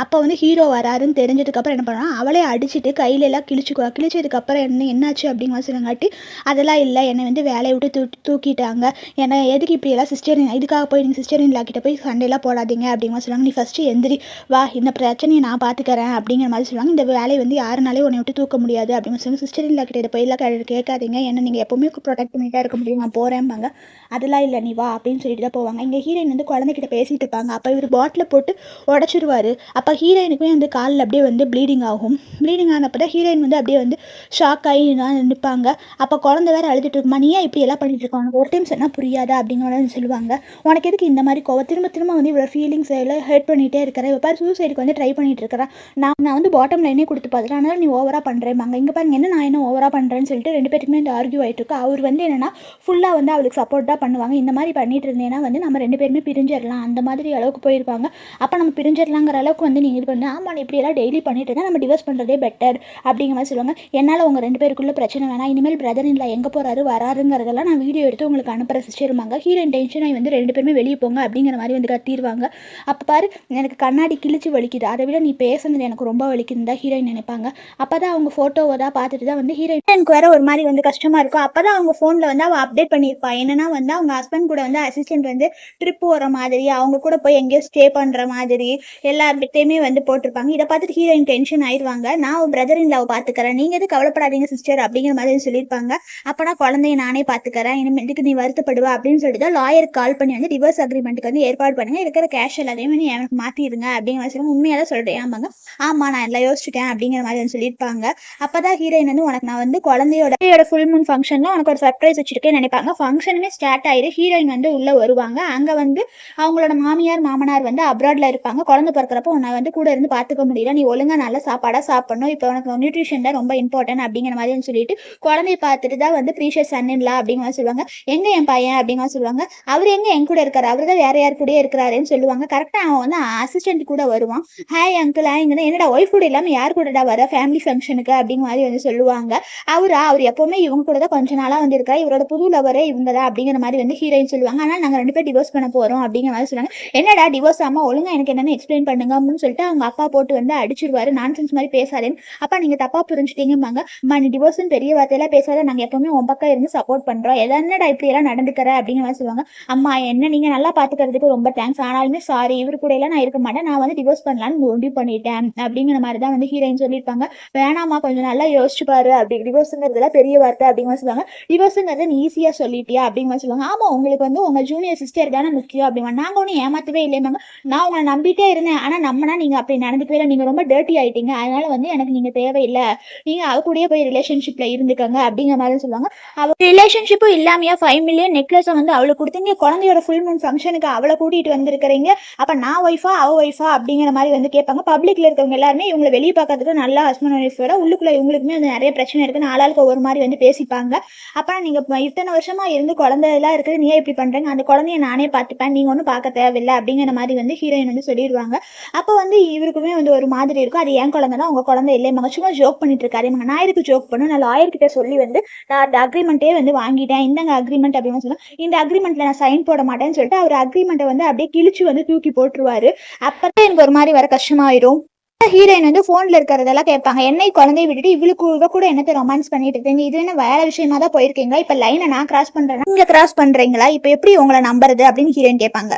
அப்போ வந்து ஹீரோ வராருன்னு தெரிஞ்சதுக்கப்புறம் என்ன பண்ணுறான், அவளே அடிச்சுட்டு கையிலெல்லாம் கிழிச்சுக்குவா. கிழிச்சதுக்கப்புறம் என்னாச்சு அப்படிங்கிற சொல்லுங்காட்டி, அதெல்லாம் இல்லை என்னை வந்து வேலையை விட்டு தூக்கிட்டாங்க, ஏன்னா எதுக்கு இப்படியெல்லாம் சிஸ்டரின் இதுக்காக போய் நீங்கள் சிஸ்டரின் கிட்ட போய் சண்டையெல்லாம் போடாதீங்க அப்படிங்கிற மாதிரி சொல்லுவாங்க. நீ ஃபஸ்ட்டு எந்திரி வா, இந்த பிரச்சனையை நான் பார்த்துக்கிறேன் அப்படிங்கிற மாதிரி சொல்லுவாங்க. இந்த வேலையை வந்து யாருனாலே உன்னை விட்டு தூக்க முடியாது அப்படின்னு சொல்லுவாங்க. சிஸ்டர் இல்லா கிட்ட இதை போயெல்லாம் கேட்காதீங்க, ஏன்னா நீங்கள் எப்போவுமே ப்ரொடெக்ட் பண்ணிட்டா இருக்க முடியும், நான் போகிறேன்பாங்க. அதெல்லாம் இல்லை, நீ வா அப்படின்னு சொல்லிட்டு தான் போவாங்க. இங்கே ஹீரோயின் வந்து குழந்தைகிட்ட பேசிகிட்டு இருப்பாங்க. அப்போ இவர் பாட்டிலை போட்டு உடச்சிருவார். அப்போ ஹீரோயினுக்குமே வந்து காலில் அப்படியே வந்து ப்ளீடிங் ஆகும். ப்ளீடிங் ஆனப்போ தான் ஹீரோயின் வந்து அப்படியே வந்து ஷாக் ஆகி நிற்பாங்க. அப்போ குழந்தை வேறு அழுதுட்டு இருக்குமா, நீ ஏன் இப்படி எல்லாம் பண்ணிட்டு இருக்க, உனக்கு ஒரு டைம் சொன்னால் புரியாதா அப்படிங்கிற சொல்லுவாங்க. உனக்கு எதுக்கு இந்த மாதிரி கோவம், திரும்ப திரும்ப வந்து இவ்வளோ ஃபீலிங்ஸ் எல்லாம் ஹர்ட் பண்ணிகிட்டே இருக்கிறேன், இப்போ பாரு சூசைடுக்கு வந்து ட்ரை பண்ணிட்டு இருக்கிறேன், நான் வந்து பாட்டம் லைனே கொடுத்து பார்த்துட்டேன், அதனால் நீ ஓவராக பண்ணுறேம்பாங்க. இங்கே பாருங்க என்ன நான் என்ன ஓவராக பண்ணுறேன்னு சொல்லிட்டு ரெண்டு பேருக்குமே இந்த ஆர்கியூ ஆகிட்டு இருக்கு. அவர் வந்து என்னன்னா ஃபுல்லாக வந்து அவளுக்கு சப்போர்ட் தான் பண்ணுவாங்க. இந்த மாதிரி பண்ணிட்டு இருந்தேன்னா வந்து நம்ம ரெண்டு பேருமே பிரிஞ்சிடலாம் அந்த மாதிரி அளவுக்கு போயிருப்பாங்க. அப்போ நம்ம பிரிஞ்சிடலாங்கிற அளவுக்கு வந்து நீங்கள் இது பண்ணி ஆமாம் இப்படியெல்லாம் டெய்லி பண்ணிட்டு இருந்தால் நம்ம டிவோர்ஸ் பண்ணுறதே பெட்டர் அப்படிங்கிற மாதிரி சொல்லுவாங்க. என்னால் உங்கள் ரெண்டு பேருக்குள்ள பிரச்சனை வேணாம், இனிமேல் பிரதர் இல்லை எங்கே போகிறாரு வராருங்கிறதெல்லாம் நான் வீடியோ எடுத்து உங்களுக்கு அனுப்புகிற சிஸ்டருமாங்க. ஹீரோயின் டென்ஷனாக வந்து ரெண்டு பேருமே வெளியே போங்க அப்படிங்கிற மாதிரி வந்து கத்திடுவாங்க. அப்போ பாரு எனக்கு கண்ணாடி கிழிச்சு வலிக்குது, அதை விட நீ பேசுனது எனக்கு ரொம்ப வலிக்குதுன்னு தான் ஹீரோயின் நினைப்பாங்க. அப்போ தான் அவங்க ஃபோட்டோவை தான் பார்த்துட்டு தான் வந்து ஹீரோயினுக்கு வேறு ஒரு மாதிரி வந்து கஷ்டமாக இருக்கும். அப்போ தான் அவங்க ஃபோனில் வந்து அவள் அப்டேட் பண்ணியிருப்பாள். என்னன்னா வந்து அவங்க ஹஸ்பண்ட் கூட வந்து அசிஸ்டன்ட் வந்து ட்ரிப் போகிற மாதிரி, அவங்க கூட போய் எங்கேயோ ஸ்டே பண்ணுற மாதிரி எல்லாத்தையுமே வந்து போட்டிருப்பாங்க. இதை பார்த்துட்டு ஹீரோயின் டென்ஷன் ஆயிடுவாங்க. நான் உன் பிரதர் இன் லவ் பார்த்துக்கிறேன், நீங்கள் எது கவலைப்படாதீங்க சிஸ்டர் அப்படிங்கிற மாதிரி சொல்லியிருப்பாங்க. அப்போனா குழந்தைய நானே பார்த்துக்கிறேன், இனிமேட்டுக்கு நீ வருத்தப்படுவா அப்படின்னு சொல்லிட்டு தான் லாயருக்கு கால் பண்ணி வந்து டிவோர்ஸ் அக்ரிமெண்ட்டுக்கு வந்து ஏற்பாடு பண்ணுங்க, இருக்கிற கேஷ் எல்லாத்தையுமே நீ எனக்கு மாற்றிடுங்க அப்படிங்கிற மாதிரி சொல்லுவாங்க. உண்மையாக தான் சொல்கிறேன் ஆமாங்க, ஆமாம் நான் எல்லாம் யோசிச்சுட்டேன் அப்படிங்கிற மாதிரி வந்து சொல்லியிருப்பாங்க. அப்போ தான் ஹீரோயின் வந்து உனக்கு நான் வந்து குழந்தையோட ஃபுல் மூன் ஃபங்க்ஷனில் உனக்கு ஒரு சர்ப்ரைஸ் வச்சுருக்கேன்னு நினைப்பாங்க. ஃபங்க்ஷனுமே ஸ்டார்ட் ஆயிரு. ஹீரோயின் வந்து உள்ளே வருவாங்க. அங்கே வந்து அவங்களோட மாமியார் மாமனார் வந்து அப்ராட்ல இருப்பாங்க. குழந்தை பிறக்கிறப்போ உன்னை வந்து கூட இருந்து பார்த்துக்க முடியல, நீ ஒழுங்காக நல்ல சாப்பாடாக சாப்பிடணும், இப்போ உனக்கு நியூட்ரிஷன் தான் ரொம்ப இம்பார்ட்டன்ட் அப்படிங்கிற மாதிரி சொல்லிட்டு குழந்தைய பார்த்துட்டு தான் வந்து ப்ரீஷியஸ் சன்னின்லா அப்படிங்கிற மாதிரி சொல்லுவாங்க. எங்கே என் பையன் அப்படிங்கிற மாதிரி சொல்லுவாங்க. அவர் எங்கே என் கூட இருக்காரு, அவர் தான் வேற யார் கூட இருக்கிறாருன்னு சொல்லுவாங்க. கரெக்டாக அவன் வந்து அசிஸ்டன்ட் கூட வருவான். ஹாய் அங்கிள் ஹாய்ங்கன்னா என்னடா ஒய்ஃப் கூட இல்லாமல் யார் கூடடா வர ஃபேமிலி ஃபங்க்ஷனுக்கு அப்படிங்கிற மாதிரி வந்து சொல்லுவாங்க. அவர் எப்போவுமே இவங்க கூட தான் கொஞ்ச நாளாக வந்து இருக்காரு, இவரோட புது லவரே இவங்க தான் அப்படிங்கிற மாதிரி வந்து ஹீரோயின் சொல்லுவாங்க. ஆனால் நாங்கள் ரெண்டு பேர் டிவோர்ஸ் பண்ண போகிறோம் அப்படிங்கிற மாதிரி சொல்லுவாங்க. என்னடா டிவோர்ஸ் ஆமாம் ஒழுங்காக எனக்கு என்னென்னு எக்ஸ்பிளைன் பண்ணுங்க அப்படின்னு சொல்லிட்டு அவங்க அப்பா போட்டு வந்து அடிச்சிருவாரு. நான்சென்ஸ் மாதிரி பேசாதேன்னு. அப்பா நீங்கள் தப்பாக புரிஞ்சுட்டீங்கம்பாங்க. அம்மா நீ டிவோர்ஸ்னு பெரிய வார்த்தையெல்லாம் பேசாத, நாங்கள் எப்பவுமே உன் பக்கம் இருந்து சப்போர்ட் பண்ணுறோம், என்னடா இப்படியெல்லாம் நடந்துக்கிற அப்படிங்கிற மாதிரி சொல்லுவாங்க. அம்மா என்ன நீங்கள் நல்லா பார்த்துக்கிறதுக்கு ரொம்ப தேங்க்ஸ், ஆனாலுமே சாரி இவர் கூட எல்லாம் நான் இருக்க மாட்டேன், நான் வந்து டிவோர்ஸ் பண்ணலான்னு முடிவு பண்ணிட்டேன் அப்படிங்கிற மாதிரி தான் வந்து ஹீரோயின் சொல்லியிருப்பாங்க. வேணாமா கொஞ்சம் நல்லா யோசிச்சு பாரு, அப்படி டிவோர்ஸுங்கிறதுல பெரிய வார்த்தை அப்படிங்கிற சொல்லுவாங்க. டிவோர்ஸுங்கிறத நீ ஈஸியாக சொல்லிட்டியா அப்படிங்கிற சொல்லுவாங்க. ஆமாம் உங்களுக்கு வந்து உங்கள் ஜூனியர் சிஸ்டர் தானே முக்கியம் அப்படிமா. நாங்கள் ஒன்றும் ஏமாற்றவே இல்லையாங்க, நான் உங்களை நம்பிட்டே இருந்தேன், ஆனால் நம்மனா நீங்கள் அப்படி நடந்துக்கவே இல்லை, நீங்கள் ரொம்ப டர்ட்டி ஆகிட்டீங்க, அதனால வந்து எனக்கு நீங்கள் தேவையில்லை, நீங்கள் அவ கூடயே போய் ரிலேஷன்ஷிப்பில் இருந்துக்கங்க அப்படிங்கிற மாதிரி சொல்லுவாங்க. அவள் ரிலேஷன்ஷிப்பும் இல்லாமையா 5 மில்லியன் நெக்லஸை வந்து அவளை கொடுத்தீங்க, குழந்தையோட ஃபுல் மூன் ஃபங்க்ஷனுக்கு அவளை கூட்டிகிட்டு வந்திருக்கிறீங்க, அப்போ நான் ஒய்ஃபா அவ ஒய்ஃபா அப்படிங்கிற மாதிரி வந்து கேட்பாங்க. பப்ளிக்கில் இருக்கவங்க எல்லாருமே இவங்களை வெளியே பார்க்கறதுக்கு நல்லா ஹஸ்பண்ட் ஒய்ஃபோட, உள்ளுக்குள்ளே இவங்களுக்குமே வந்து நிறைய பிரச்சனை இருக்குன்னு ஆளாளுக்கு ஒவ்வொரு மாதிரி வந்து பேசிப்பாங்க. அப்புறம் நீங்கள் இத்தனை வருஷமாக இருந்து குழந்தைலாம் இருக்குது, நீ இப்படி பண்ணுறீங்க, அந்த குழந்தைய நானே பார்த்துப்பேன், நீங்கள் ஒன்றும் பார்க்க தேவையில்லை அப்படிங்கிற மாதிரி வந்து ஹீரோயின் வந்து சொல்லிடுவாங்க. அப்போ வந்து இவருக்குமே வந்து ஒரு மாதிரி இருக்கும், அது என் குழந்தை தான் உங்கள் குழந்தை இல்லை, மக சும்மா ஜோக் பண்ணிட்டு இருக்காரு, நான் எதுக்கு ஜோக் பண்ணும், நான் லாயர்கிட்ட சொல்லி வந்து நான் அந்த அக்ரிமெண்ட்டே வந்து வாங்கிட்டேன், இந்தங்க அக்ரிமெண்ட் அப்படின்னு சொல்லுவேன். இந்த அக்ரிமெண்ட்டில் நான் சைன் போட மாட்டேன்னு சொல்லிட்டு அவர் அக்ரிமெண்ட்டை வந்து அப்படியே கிழிச்சு வந்து தூக்கி போட்டுருவாரு. அப்போ தான் எனக்கு ஒரு மாதிரி வர கஷ்டமாயிரும். ஹீரோயின் வந்து ஃபோனில் இருக்கிறதெல்லாம் கேட்பாங்க. என்னை குழந்தைய விட்டுட்டு இவ கூட என்னத்தை ரொமான்ஸ் பண்ணிட்டு இருக்கீங்க, இது என்ன வேற விஷயமா தான் போயிருக்கீங்க, இப்போ லைனை நான் கிராஸ் பண்ணுறேன்னா நீங்கள் கிராஸ் பண்ணுறீங்களா, இப்போ எப்படி உங்களை நம்புறது அப்படின்னு ஹீரோயின் கேட்பாங்க.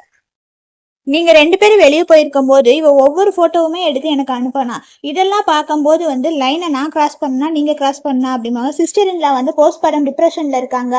நீங்கள் ரெண்டு பேரும் வெளியே போயிருக்கும் போது இவ ஒவ்வொரு ஃபோட்டோவுமே எடுத்து எனக்கு அனுப்பினா, இதெல்லாம் பார்க்கும்போது வந்து லைனை நான் கிராஸ் பண்ணா நீங்கள் கிராஸ் பண்ணா அப்படிம்பாங்க. சிஸ்டர் இன்லா வந்து போஸ்ட்மார்ட்டம் டிப்ரெஷனில் இருக்காங்க,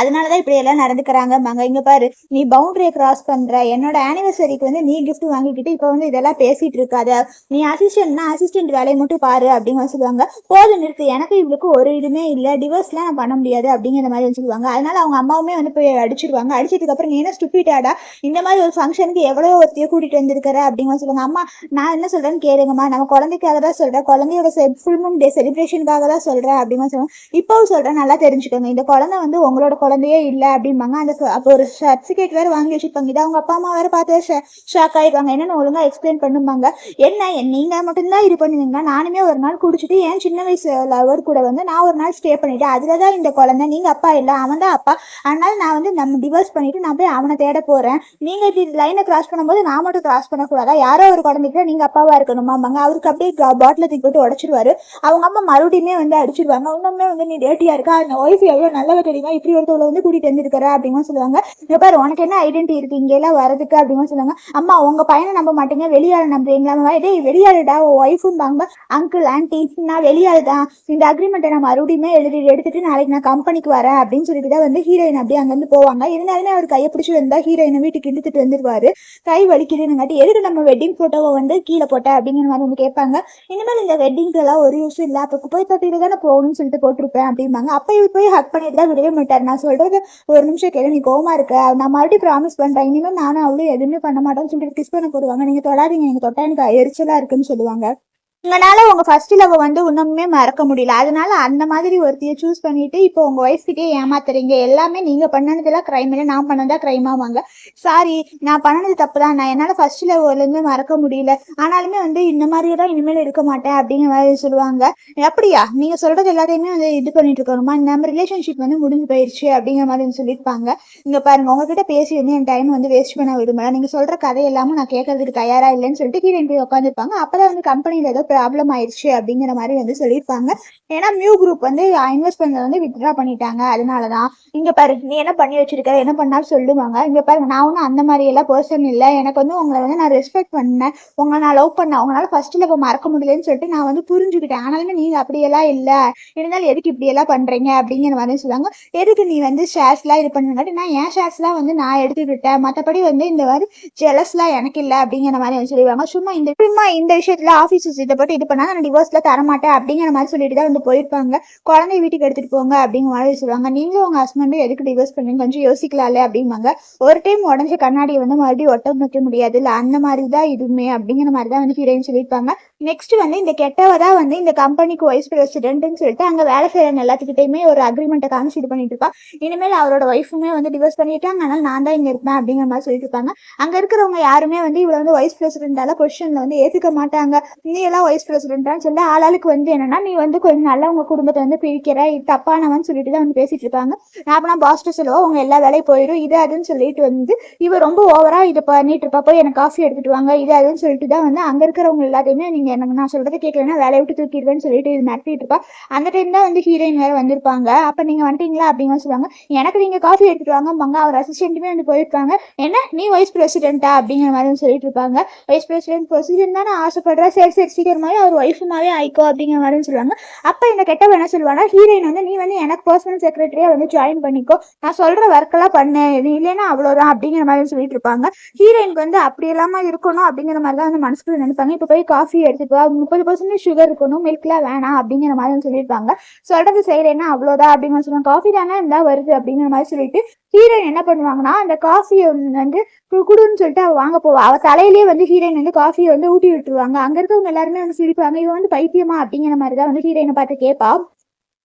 அதனால தான் இப்படி எல்லாம் நடந்துக்கிறாங்கம்பாங்க. இங்கே பாரு நீ பவுண்டரியை கிராஸ் பண்ணுற, என்னோட ஆனிவர்சரிக்கு வந்து நீ கிஃப்ட் வாங்கிக்கிட்டு இப்போ வந்து இதெல்லாம் பேசிகிட்டு இருக்காத, நீ அசிஸ்டன்ட்னா அசிஸ்டன்ட் வேலையை மட்டும் பாரு அப்படின்னு சொல்லுவாங்க. போது நிறுத்து, எனக்கு இவளுக்கு ஒரு இதுவுமே இல்லை, டிவோர்ஸ்லாம் நான் பண்ண முடியாது அப்படிங்கிற மாதிரி சொல்லுவாங்க. அதனால அவங்க அம்மாவுமே வந்து போய் அடிச்சிருவாங்க. அடிச்சதுக்கப்புறம் நீ என்ன ஸ்டூபிடாடா, இந்த மாதிரி ஒரு ஃபங்க்ஷனுக்கு எவ்வளோ ஒருத்தைய கூட்டிட்டு வந்திருக்கிற அப்படிங்கிற சொல்லுவாங்க. அம்மா நான் என்ன சொல்றேன்னு கேளுங்கம்மா, நம்ம குழந்தைக்காக தான் சொல்றேன், குழந்தையோட ஃபுல் மூன் டே செலிப்ரேஷனுக்காக தான் சொல்றேன் அப்படிங்கிற சொல்லுவாங்க. இப்போவும் சொல்றேன் நல்லா தெரிஞ்சுக்கோங்க, இந்த குழந்தை வந்து உங்களோட குழந்தையே இல்லை அப்படிம்பாங்க. அந்த அப்போ ஒரு சர்டிஃபிகேட் வேற வாங்கி வச்சிருப்பாங்க, இதை அவங்க அப்பா அம்மா வேற பார்த்து ஷாக் ஆயிடுவாங்க. என்னன்னு ஒழுங்கா எக்ஸ்பிளைன் பண்ணுவாங்க. என்ன நீங்க மட்டும்தான் இது பண்ணுவீங்க, நானுமே ஒரு நாள் குடிச்சிட்டு என் சின்ன வயசு லவர் கூட வந்து நான் ஒரு நாள் ஸ்டே பண்ணிட்டேன், அதுலதான் இந்த குழந்தை, நீங்க அப்பா இல்லை அவன் தான் அப்பா, அதனால நான் வந்து நம்ம டிவோர்ஸ் பண்ணிட்டு நான் போய் அவனை தேட போறேன், நீங்க இப்படி லைனை கிராஸ் பண்ணும்போது நான் மட்டும் கிராஸ் பண்ணக்கூடாதா, யாரோ ஒரு குழந்தைக்கு நீங்க அப்பாவா இருக்கணுமாம்பாங்க. அவருக்கு அப்படியே பாட்டில தூக்கி போட்டு உடச்சிருவாரு. அவங்க அம்மா மறுபடியுமே வந்து அடிச்சிருவாங்க. இன்னுமே வந்து நீ டேட்டியா இருக்கா, அந்த ஒய்ஃப் எவ்வளவு நல்லவ தெரியுமா, இப்படி ஒருத்தவளை வந்து கூட்டிட்டு வந்திருக்கிற அப்படின்னு சொல்லுவாங்க. இங்க பாரு உனக்கு என்ன ஐடென்டி இருக்கு இங்க எல்லாம் வரதுக்கு அப்படின்னு சொல்லுவாங்க. அம்மா உங்க பையனை நம்ப மாட்டீங்க, வெளியாள நம்புறீங்களா, இதே வெளியாளுடா ஒய்ஃபும்பாங்க. அங்கிள் ஆன்டி நான் வெளியாள் தான், இந்த அக்ரிமெண்ட்டை நான் மறுபடியுமே எடுத்துட்டு நாளைக்கு நான் கம்பெனிக்கு வரேன் அப்படின்னு சொல்லிட்டு தான் வந்து ஹீரோயின் அப்படியே அங்கேருந்து போவாங்க. இருந்தாலுமே அவர் கையை பிடிச்சி வந்தா ஹீரோயினை வீட்டுக்கு இழுத்துட்டு வந்துருவாரு. கை வலிக்குதுன்னுங்காட்டி எதுக்கு நம்ம வெட்டிங் போட்டோவை வந்து கீழே போட்ட அப்படிங்கிற மாதிரி வந்து கேட்பாங்க. இனிமேல் இந்த வெட்டிங்க்கு எல்லாம் ஒரு யூஸ் இல்லை, அப்போ குப்பை தொட்டியில தானே போகணும்னு சொல்லிட்டு போட்டிருப்பேன் அப்படிம்பாங்க. அப்போ இவர் போய் ஹக் பண்ணிட்டு தான் விடவே மாட்டார். நான் சொல்றது ஒரு நிமிஷம் கேளு, நீ கோவமா இருக்க, நான் மறுபடியும் ப்ராமிஸ் பண்றேன், இனிமேல் நானும் அவளும் எதுவுமே பண்ண மாட்டோம்னு சொல்லிட்டு கிஸ் பண்ண போடுவாங்க. நீங்க தொடாதீங்க, நீங்க தொட்டா எனக்கு எரிச்சலா இருக்குன்னு சொல்லுவாங்க. உங்களால உங்க ஃபர்ஸ்ட் லவ் வந்து இன்னுமே மறக்க முடியல, அதனால அந்த மாதிரி ஒருத்தையை சூஸ் பண்ணிட்டு இப்போ உங்க ஒய்ஃப் கிட்டே ஏமாத்துறீங்க. எல்லாமே நீங்க பண்ணனதுலாம் கிரைம் இல்லை, நான் பண்ணதா கிரைமா வாங்க. சாரி, நான் பண்ணது தப்பு தான், நான் என்னால ஃபர்ஸ்ட் லவ்ல இருந்து மறக்க முடியல, ஆனாலுமே வந்து இந்த மாதிரி தான் இனிமேல் இருக்க மாட்டேன் அப்படிங்கிற மாதிரி சொல்லுவாங்க. அப்படியா, நீங்க சொல்றது எல்லாத்தையுமே வந்து இது பண்ணிட்டு இருக்கணுமா, நம்ம ரிலேஷன்ஷிப் வந்து முடிஞ்சு போயிடுச்சு அப்படிங்கிற மாதிரி சொல்லியிருப்பாங்க. இங்க பாருங்க, உங்ககிட்ட பேசி வந்து என் டைம் வந்து வேஸ்ட் பண்ண விரும்பல, நீங்க சொல்ற கதை எல்லாமே நான் கேட்கறதுக்கு தயாரா இல்லைன்னு சொல்லிட்டு ஹீரோயின் போய் உட்காந்துருப்பாங்க. அப்பதான் வந்து கம்பெனியில ஏதோ ப்ராப்ளம் ஆயிடுச்சு அப்படிங்கிற மாதிரி வந்து சொல்லியிருப்பாங்க. ஏன்னா மியூ குரூப் வந்து இன்வெஸ்ட் பண்ணதை வந்து வித்ட்ரா பண்ணிட்டாங்க, அதனாலதான். இங்க பாரு, நீ என்ன பண்ணி வச்சிருக்க, என்ன பண்ணாலும் சொல்லுவாங்க. இங்க பாருங்க, நான் ஒன்றும் அந்த மாதிரி எல்லாம் பர்சன் இல்லை, எனக்கு வந்து உங்களை வந்து நான் ரெஸ்பெக்ட் பண்ணேன், உங்களை நான் லவ் பண்ணேன், உங்களால ஃபர்ஸ்ட் லவ் மறக்க முடியலன்னு சொல்லிட்டு நான் வந்து புரிஞ்சுக்கிட்டேன், ஆனாலுமே நீங்க அப்படியெல்லாம் இல்லை, இருந்தாலும் எதுக்கு இப்படி எல்லாம் பண்றீங்க அப்படிங்கிற மாதிரி சொல்லுவாங்க. எதுக்கு நீ வந்து ஷேர்ஸ்லாம் இது பண்ணுங்காட்டி நான் என் ஷேர்ஸ்லாம் வந்து நான் எடுத்துக்கிட்டேன், மற்றபடி வந்து இந்த மாதிரி ஜெலஸ்லாம் எனக்கு இல்லை அப்படிங்கிற மாதிரி வந்து சொல்லிடுவாங்க. சும்மா இந்த விஷயத்துல ஆஃபீஸ் இதை போட்டு இது பண்ணா நான் டிவோர்ஸ்ல தரமாட்டேன் அப்படிங்கிற மாதிரி சொல்லிட்டு தான் வந்து போயிருப்பாங்க. குழந்தைய வீட்டுக்கு எடுத்துட்டு போங்க அப்படிங்கிற மாதிரி சொல்லுவாங்க. நீங்களும் உங்க ஹஸ்பண்டும் எதுக்கு டிவோர்ஸ் பண்ணுங்க, கொஞ்சம் யோசிக்கலாம்ல அப்படிம்பாங்க. ஒரு டைம் உடஞ்ச கண்ணாடியை வந்து மறுபடியும் ஒட்ட வைக்க முடியாது இல்லை, அந்த மாதிரி தான் இதுவுமே அப்படிங்கிற மாதிரி தான் வந்து ஹீரோயின் சொல்லியிருப்பாங்க. நெக்ஸ்ட் வந்து இந்த கெட்டவ தான் வந்து இந்த கம்பெனிக்கு வைஸ் பிரசிடென்ட்னு சொல்லிட்டு அங்க வேலை செய்யறவங்க எல்லாத்துக்கிட்டையுமே ஒரு அக்ரிமெண்ட்டை காமிச்சு இது பண்ணிட்டு இருப்பா. இனிமேல் அவரோட ஒய்ஃபுமே வந்து டிவோர்ஸ் பண்ணிட்டாங்க, அதனால நான் தான் இங்க இருப்பேன் அப்படிங்கிற மாதிரி சொல்லிட்டு இருப்பாங்க. அங்க இருக்கிறவங்க யாருமே வந்து இவ்வளவு வந்து வைஸ் பிரசிடென்டால பொசிஷன்ல வந்து ஏத்துக்க மாட்டாங்க. நீ எல்லாம் வைஸ் பிரசிடென்டான்னு சொல்லி ஆளாளுக்கு வந்து என்னன்னா நீ வந்து கொஞ்சம் நல்லா உங்க குடும்பத்தை வந்து பிரிக்கிற, இது தப்பானவன்னு சொல்லிட்டு தான் வந்து பேசிட்டு இருப்பாங்க. நான் அப்பனா பாஸ்ட்டு சொல்லுவா உங்க எல்லா வேலையும் போயிடும், இது அதுன்னு சொல்லிட்டு வந்து இவ ரொம்ப ஓவரா இதை பண்ணிட்டு இருப்பா, போய் எனக்கு காஃபி எடுத்துட்டு வாங்க இது அதுன்னு சொல்லிட்டு தான் வந்து அங்க இருக்கிறவங்க எல்லாத்தையுமே நீங்க எனக்கு நான் சொல்றது கேட்கலன்னா வேலையை விட்டு தூக்கிடுவேன்னு சொல்லிட்டு இது மிரட்டிட்டு இருப்பா. அந்த டைம் தான் வந்து ஹீரோயின் வேற வந்திருப்பாங்க. அப்ப நீங்க வந்துட்டீங்களா அப்படின்னு சொல்லுவாங்க. எனக்கு நீங்க காஃபி எடுத்துட்டு வாங்க, அவர் அசிஸ்டன்ட்டுமே வந்து போயிருப்பாங்க. என்ன நீ வைஸ் பிரசிடென்ட்டா அப்படிங்கிற மாதிரி சொல்லிட்டு இருப்பாங்க. வைஸ் பிரசிடென்ட் பொசிஷன் தானே ஆசைப்படுறா, சரி சரி சீக்கிரமாவே அவர் ஒய்ஃபுமாவே ஆயிக்கோ அப்படிங்கிற மாதிரி சொல்லுவாங்க. அப்ப இந்த கெட்டவ என்ன சொல்லுவானா, ஹீரோயின் வந்து நீ வந்து எனக்கு பர்சனல் செக்ரட்டரியா வந்து ஜாயின் பண்ணிக்கோ, நான் சொல்ற ஒர்க் எல்லாம் பண்ணு, நீ இல்லைன்னா அவ்வளவுதான் அப்படிங்கிற மாதிரி சொல்லிட்டு இருப்பாங்க. ஹீரோயினுக்கு வந்து அப்படி இல்லாம இருக்கணும் அப்படிங்கிற மாதிரி தான் வந்து மனசுக்குள்ள நினைப்பாங்க. இப்ப போய் காஃபி எடுத்துட்டு வா, 30% சுகர் இருக்கணும், மில்க்லாம் வேணாம் அப்படிங்கிற மாதிரி சொல்லியிருப்பாங்க. சொல்றது செய்யறேன்னா அவ்வளவுதான் அப்படிங்கிற சொல்லுவாங்க. காஃபி தானே இருந்தா வருது அப்படிங்கிற மாதிரி சொல்லிட்டு ஹீரோயின் என்ன பண்ணுவாங்கன்னா அந்த காஃபியை வந்து குடுன்னு சொல்லிட்டு அவ வாங்க போவா. அவ தலையிலேயே வந்து ஹீரோயின் வந்து காஃபியை வந்து ஊட்டி விட்டுருவாங்க. அங்க இருக்கவங்க எல்லாருமே வந்து சிரிப்பாங்க, இவன் வந்து பைத்தியமா அப்படிங்கிற மாதிரி தான் வந்து ஹீரோயினை பார்த்து கேட்பா.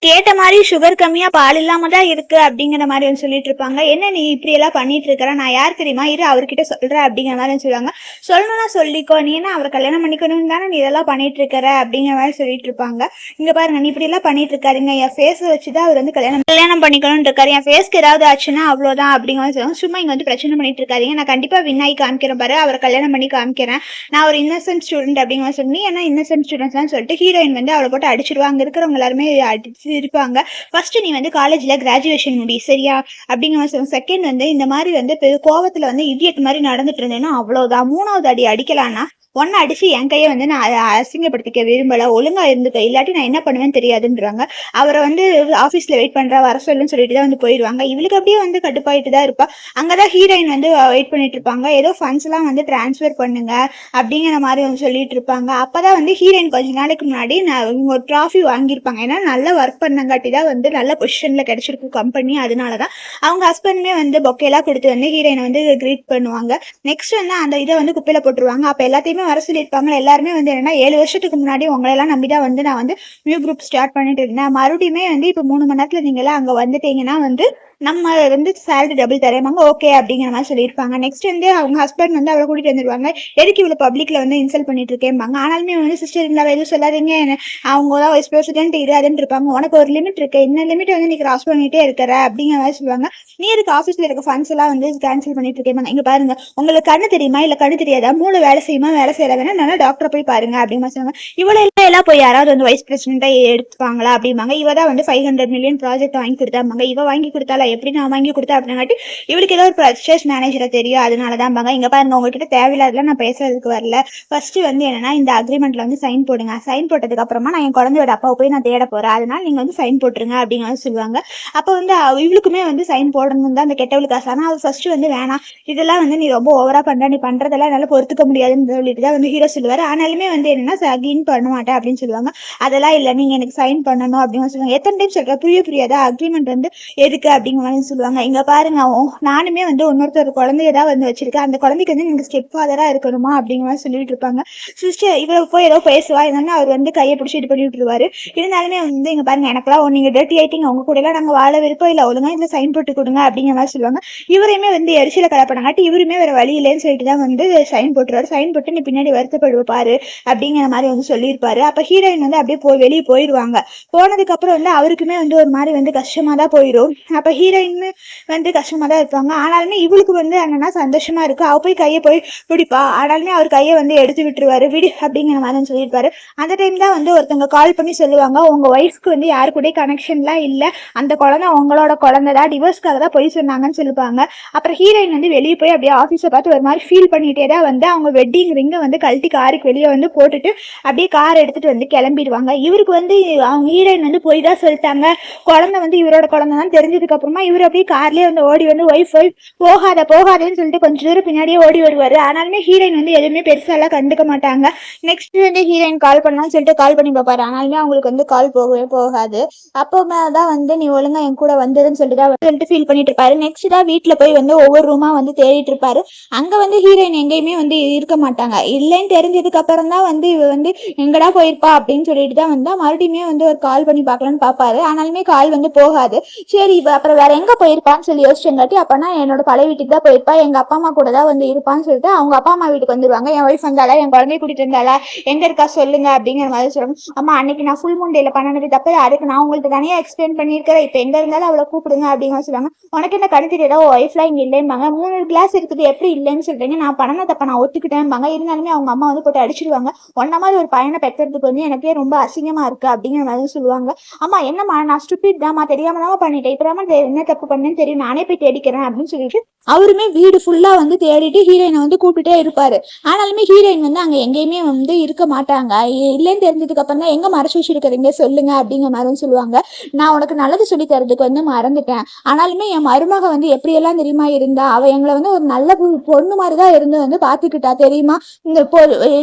கேட்ட மாதிரி சுகர் கம்மியா பால் இல்லாம தான் இருக்கு அப்படிங்கிற மாதிரி வந்து சொல்லிட்டு இருப்பாங்க. என்ன நீ இப்படி எல்லாம் பண்ணிட்டு இருக்கிற, நான் யார் தெரியுமா, இரு அவர்கிட்ட சொல்ற அப்படிங்கிற மாதிரி சொல்லுவாங்க. சொல்லணும்னா சொல்லிக்கோ, நீ என்ன அவரை கல்யாணம் பண்ணிக்கணும்னு தானே நீ இதெல்லாம் பண்ணிட்டு இருக்கிற அப்படிங்கிற மாதிரி சொல்லிட்டு இருப்பாங்க. இங்க பாருங்க, நீ இப்படி எல்லாம் பண்ணிட்டு இருக்காருங்க, என் ஃபேஸ் வச்சுதான் அவர் வந்து கல்யாணம் பண்ணிக்கணும்னு இருக்காரு, என் ஃபேஸ்க்கு ஏதாவது ஆச்சுன்னா அவ்வளவுதான் அப்படிங்கிற மாதிரி சொல்லுவாங்க. சும்மா இங்க வந்து பிரச்சனை பண்ணிட்டு இருக்காதீங்க, நான் கண்டிப்பா வின்னாய் காமிக்கிறேன் பாரு, அவரை கல்யாணம் பண்ணி காமிக்கிறேன், நான் ஒரு இன்னசென்ட் ஸ்டூடெண்ட் அப்படிங்கிற மாதிரி சொல்லி, ஏன்னா இன்னசென்ட் ஸ்டூடெண்ட்ஸ்லாம் சொல்லிட்டு ஹீரோயின் வந்து அவளை போட்டு அடிச்சிருவாங்க. இருக்கிறவங்க எல்லாருமே அடிச்சு இருப்பாங்க. ஃபர்ஸ்ட் நீ வந்து காலேஜ்ல கிராஜுவேஷன் முடி சரியா அப்படிங்கிற. செகண்ட் வந்து இந்த மாதிரி வந்து கோவத்துல வந்து இடியட் மாதிரி நடந்துட்டு இருந்தேன்னா அவ்வளவுதான், 3வது அடி அடிக்கலான்னா ஒன்னு அடிச்சு என் கையை வந்து நான் அசிங்கப்படுத்திக்க விரும்பல, ஒழுங்கா இருந்துக்க, இல்லாட்டி நான் என்ன பண்ணுவேன்னு தெரியாதுன்றாங்க. அவரை வந்து ஆஃபீஸ்ல வெயிட் பண்றா, வர சொல்லுன்னு சொல்லிட்டு தான் வந்து போயிடுவாங்க. இவளுக்கு அப்படியே வந்து கட்டுப்பாயிட்டு தான் இருப்பா. அங்கதான் ஹீரோயின் வந்து வெயிட் பண்ணிட்டு இருப்பாங்க. ஏதோ ஃபண்ட்ஸ் எல்லாம் வந்து டிரான்ஸ்ஃபர் பண்ணுங்க அப்படிங்கிற மாதிரி வந்து சொல்லிட்டு இருப்பாங்க. அப்பதான் வந்து ஹீரோயின் கொஞ்ச நாளைக்கு முன்னாடி ஒரு டிராஃபி வாங்கியிருப்பாங்க. ஏன்னா நல்லா ஒர்க் பண்ணங்காட்டி தான் வந்து நல்ல பொசிஷன்ல கிடைச்சிருக்கு கம்பெனி, அதனாலதான் அவங்க ஹஸ்பண்டுமே வந்து பொக்கையெல்லாம் கொடுத்து வந்து ஹீரோயினை வந்து கிரீட் பண்ணுவாங்க. நெக்ஸ்ட் வந்து அந்த இதை வந்து குப்பையில போட்டுருவாங்க. அப்ப எல்லாத்தையுமே வர சொல்லியிருப்பாங்க. எல்லாருமே வந்து என்னன்னா 7 வருஷத்துக்கு முன்னாடி உங்களெல்லாம் நம்பிதான் வந்து நான் வந்து மியூ குரூப் ஸ்டார்ட் பண்ணிட்டு இருந்தேன், மறுபடியுமே வந்து இப்போ 3 மணி நேரத்துல நீங்க எல்லாம் அங்க வந்துட்டீங்கன்னா வந்து நம்ம வந்து சேலரி டபுள் தரேமாங்க, ஓகே அப்படிங்கிற மாதிரி சொல்லியிருப்பாங்க. நெக்ஸ்ட் வந்து அவங்க ஹஸ்பண்ட் வந்து அவளை கூட்டிட்டு வந்துருவாங்க. எதுக்கு இவ்வளோ பப்ளிக்ல வந்து இன்சல்ட் பண்ணிட்டு இருக்கேன்பாங்க. ஆனாலுமே வந்து சிஸ்டர் இருந்தால் எதுவும் சொல்லாதீங்க, அவங்க தான் வைஸ் பிரசிடென்ட் இது அதுன்னு இருப்பாங்க. உனக்கு ஒரு லிமிட் இருக்கு, இந்த லிமிட் வந்து நீ கிராஸ் பண்ணிட்டே இருக்கிற அப்படிங்கிற மாதிரி சொல்லுவாங்க. நீ இருக்க ஆஃபீஸ்ல இருக்க ஃபண்ட்ஸ் எல்லாம் வந்து கேன்சல் பண்ணிட்டு இருக்கேன். இங்க பாருங்க, உங்களுக்கு கண்ணு தெரியுமா இல்ல கண்ணு தெரியாதா, மூளை வேலை செய்யுமா வேலை செய்யறதுன்னா நல்லா டாக்டரை போய் பாருங்க அப்படின்னு சொல்லுவாங்க. இவ்வளவு எல்லாம் போய் யாராவது வந்து வைஸ் பிரசிடென்ட்டா எடுத்துப்பாங்களா அப்படிம்பாங்க. இவ தான் வந்து 500 மில்லியன் ப்ராஜெக்ட் வாங்கி கொடுத்தாங்க. இவ வாங்கி கொடுத்தால எப்படி நான் வாங்கி கொடுத்தா அப்படின்னாட்டி இவளுக்கு ஏதோ ஒரு பர்ச்சேஸ் மேனேஜரை தெரியும், அதனாலதான் பாங்க. இங்க பாருங்க, உங்ககிட்ட தேவையில்லாதெல்லாம் நான் பேசுறதுக்கு வரல. ஃபர்ஸ்ட் வந்து என்னன்னா இந்த அக்ரிமெண்ட்ல வந்து சைன் போடுங்க. சைன் போட்டதுக்கு அப்புறமா நான் என் குழந்தையோட அப்பாவை போய் நான் தேட போறேன், அதனால நீங்க வந்து சைன் போட்டுருங்க அப்படிங்கிற சொல்லுவாங்க. அப்ப வந்து இவளுக்குமே வந்து சைன் போடணும் தான் அந்த கெட்டவளுக்கு ஆசை. ஆனா அவ ஃபர்ஸ்ட் வந்து வேணாம், இதெல்லாம் வந்து நீ ரொம்ப ஓவரா பண்ற, நீ பண்றதெல்லாம் என்னால பொறுத்துக்க முடியாதுன்னு சொல்லிட்டு தான் வந்து ஹீரோ சொல்லுவாரு. ஆனாலுமே வந்து என்னன்னா சகின் பண்ண மாட்டேன் அப்படின்னு சொல்லுவாங்க. அதெல்லாம் இல்லை, நீங்க எனக்கு சைன் பண்ணணும் அப்படின்னு சொல்லுவாங்க. எத்தனை டைம் சொல்ற புரியாதா, அக்ரிமெண்ட் வந்து எதுக்கு அப்படிங்கிற மாதிரி சொல்லுவாங்க. இங்க பாருங்க, நானுமே வந்து இன்னொருத்தர் குழந்தையதான் வந்து வச்சிருக்கேன், அந்த குழந்தைக்கு வந்து நீங்க ஸ்டெப் ஃபாதரா இருக்கணுமா அப்படிங்கிற மாதிரி சொல்லிட்டு இருப்பாங்க. சிஸ்டர் இவ்வளவு போய் ஏதோ பேசுவா, என்னன்னா அவர் வந்து கையை பிடிச்சி இது பண்ணி விட்டுருவாரு. இருந்தாலுமே வந்து இங்க பாருங்க, எனக்கெல்லாம் நீங்க டர்ட்டி ஆயிட்டீங்க, உங்க கூட எல்லாம் நாங்க வாழ விருப்பம் இல்லை, ஒழுங்கா இதுல சைன் போட்டு கொடுங்க அப்படிங்கிற மாதிரி சொல்லுவாங்க. இவரையுமே வந்து எரிச்சல கலப்படாங்காட்டி இவருமே வேற வழி இல்லைன்னு சொல்லிட்டு தான் வந்து சைன் போட்டுருவாரு. சைன் போட்டு நீ பின்னாடி வருத்தப்படுவ பாரு அப்படிங்கிற மாதிரி வந்து சொல்லியிருப்பாரு. அப்ப ஹீரோயின் வந்து அப்படியே வெளியே போயிடுவாங்க. போனதுக்கு அப்புறம் வந்து அவருக்குமே வந்து ஒரு மாதிரி வந்து கஷ்டமா தான் போயிடும். அப்ப ஹீரோயின் வந்து கஷ்டமா தான் இருப்பாங்க. ஆனாலுமே இவளுக்கு வந்து என்னன்னா சந்தோஷமா இருக்கு. அவ போய் கையை போய் பிடிப்பா, ஆனாலுமே அவர் கையை வந்து எடுத்து விட்டுருவாரு, விடு அப்படிங்கிற மாதிரி சொல்லியிருப்பாரு. அந்த டைம் தான் வந்து ஒருத்தவங்க கால் பண்ணி சொல்லுவாங்க, உங்க ஒய்ஃப்க்கு வந்து யாரு கூட கனெக்ஷன்லாம் இல்லை, அந்த குழந்தை உங்களோட குழந்தை தான், டிவோர்ஸ்க்காக தான் போய் சொன்னாங்கன்னு சொல்லுவாங்க. அப்புறம் ஹீரோயின் வந்து வெளியே போய் அப்படியே ஆஃபீஸை பார்த்து ஒரு மாதிரி ஃபீல் பண்ணிட்டே தான் வந்து அவங்க வெட்டிங் ரிங்கை வந்து கழட்டி காருக்கு வெளியே வந்து போட்டுட்டு அப்படியே கார் எடுத்துட்டு வந்து கிளம்பிடுவாங்க. இவருக்கு வந்து அவங்க ஹீரோயின் வந்து போய் தான் சொல்லிட்டாங்க, குழந்தை வந்து இவரோட குழந்தை தான் தெரிஞ்சதுக்கு அப்புறமா இவர் அப்படியே கார்லயே வந்து ஓடி வந்து ஒய்ஃப் போகாதேன்னு சொல்லிட்டு கொஞ்சம் தூரம் பின்னாடியே ஓடி வருவாரு. ஆனாலுமே ஹீரோயின் வந்து எதுவுமே பெருசாலாம் கண்டுக்க மாட்டாங்க. நெக்ஸ்ட் வந்து ஹீரோயின் கால் பண்ணலாம்னு சொல்லிட்டு கால் பண்ணி பார்ப்பாரு. ஆனாலுமே அவங்களுக்கு வந்து கால் போகவே போகாது. அப்போ தான் வந்து நீ ஒழுங்கா என் கூட வந்ததுன்னு சொல்லிட்டு ஃபீல் பண்ணிட்டு இருப்பாரு. நெக்ஸ்ட் தான் வீட்டுல போய் வந்து ஒவ்வொரு ரூமா வந்து தேடிட்டு இருப்பாரு. அங்க வந்து ஹீரோயின் எங்கேயுமே வந்து இருக்க மாட்டாங்க. இல்லைன்னு தெரிஞ்சதுக்கு அப்புறம் தான் வந்து இவ வந்து எங்கடா போயிருப்பா அப்படின்னு சொல்லிட்டு தான் வந்தா மறுபடியுமே வந்து ஒரு கால் பண்ணி பார்க்கலான்னு பார்ப்பாரு. ஆனாலுமே கால் வந்து போகாது. சரி இவ அப்புறம் வேற எங்க போயிருப்பான்னு சொல்லி யோசிச்சங்காட்டி அப்பனா என்னோட பழைய வீட்டுக்கு தான் போயிருப்பா, எங்க அப்பா அம்மா கூட தான் வந்து இருப்பான்னு சொல்லிட்டு அவங்க அப்பா அம்மா வீட்டுக்கு வந்துருவாங்க. என் ஒய்ஃப் வந்தாலா, என் குழந்தைய கூட்டிட்டு இருந்தாலா, எங்க இருக்கா சொல்லுங்க அப்படிங்கிற மாதிரி சொல்லுவாங்க. அம்மா அன்னைக்கு நான் ஃபுல் மூன் டேல பண்ணது தப்பு, அதுக்கு நான் உங்களுக்கு தனியா எக்ஸ்பிளைன் பண்ணியிருக்கிறேன், இப்ப எங்க இருந்தாலும் அவளை கூப்பிடுங்க அப்படிங்கிற சொல்லுவாங்க. உனக்கு என்ன கணக்கு தெரியாதா, ஒய்ஃப்லாம் இங்க இல்லைம்பாங்க. 3 கிளாஸ் இருக்குது, எப்படி இல்லைன்னு சொல்றீங்க, நான் பண்ண தப்ப நான் ஒத்துக்கிட்டேன்பாங்க. இருந்தாலுமே அவங்க அம்மா வந்து போட்டு அடிச்சிருவாங்க. ஒன்ன மாதிரி ஒரு பையனை பெற்றதுக்கு வந்து எனக்கே ரொம்ப அசிங்கமா இருக்கு அப்படிங்கிற மாதிரி சொல்லுவாங்க. அம்மா என்னம்மா நான் ஸ்டூபிட் தான்மா, தெரியாம தான் பண்ணிட்டேன், இப்ப என்ன தப்பு பண்ணேன்னு தெரியும், நானே போய் தேடிக்கிறேன் அப்படின்னு சொல்லிட்டு அவருமே வீடு ஃபுல்லா வந்து தேடிட்டு ஹீரோயினை வந்து கூப்பிட்டுட்டே இருப்பாரு. ஆனாலுமே ஹீரோயின் வந்து அங்க எங்கேயுமே வந்து இருக்க மாட்டாங்க. இல்லைன்னு தெரிஞ்சதுக்கு அப்புறம் தான் எங்க மறைச்சு வச்சிருக்கிறீங்க சொல்லுங்க அப்படிங்கிற மாதிரி சொல்லுவாங்க. நான் உனக்கு நல்லது சொல்லி தரதுக்கு வந்து மறந்துட்டேன், ஆனாலுமே என் மருமக வந்து எப்படியெல்லாம் தெரியுமா இருந்தா, அவ எங்களை வந்து ஒரு நல்ல பொண்ணு மாதிரிதான் இருந்து வந்து பாத்துக்கிட்டா தெரியுமா, இந்த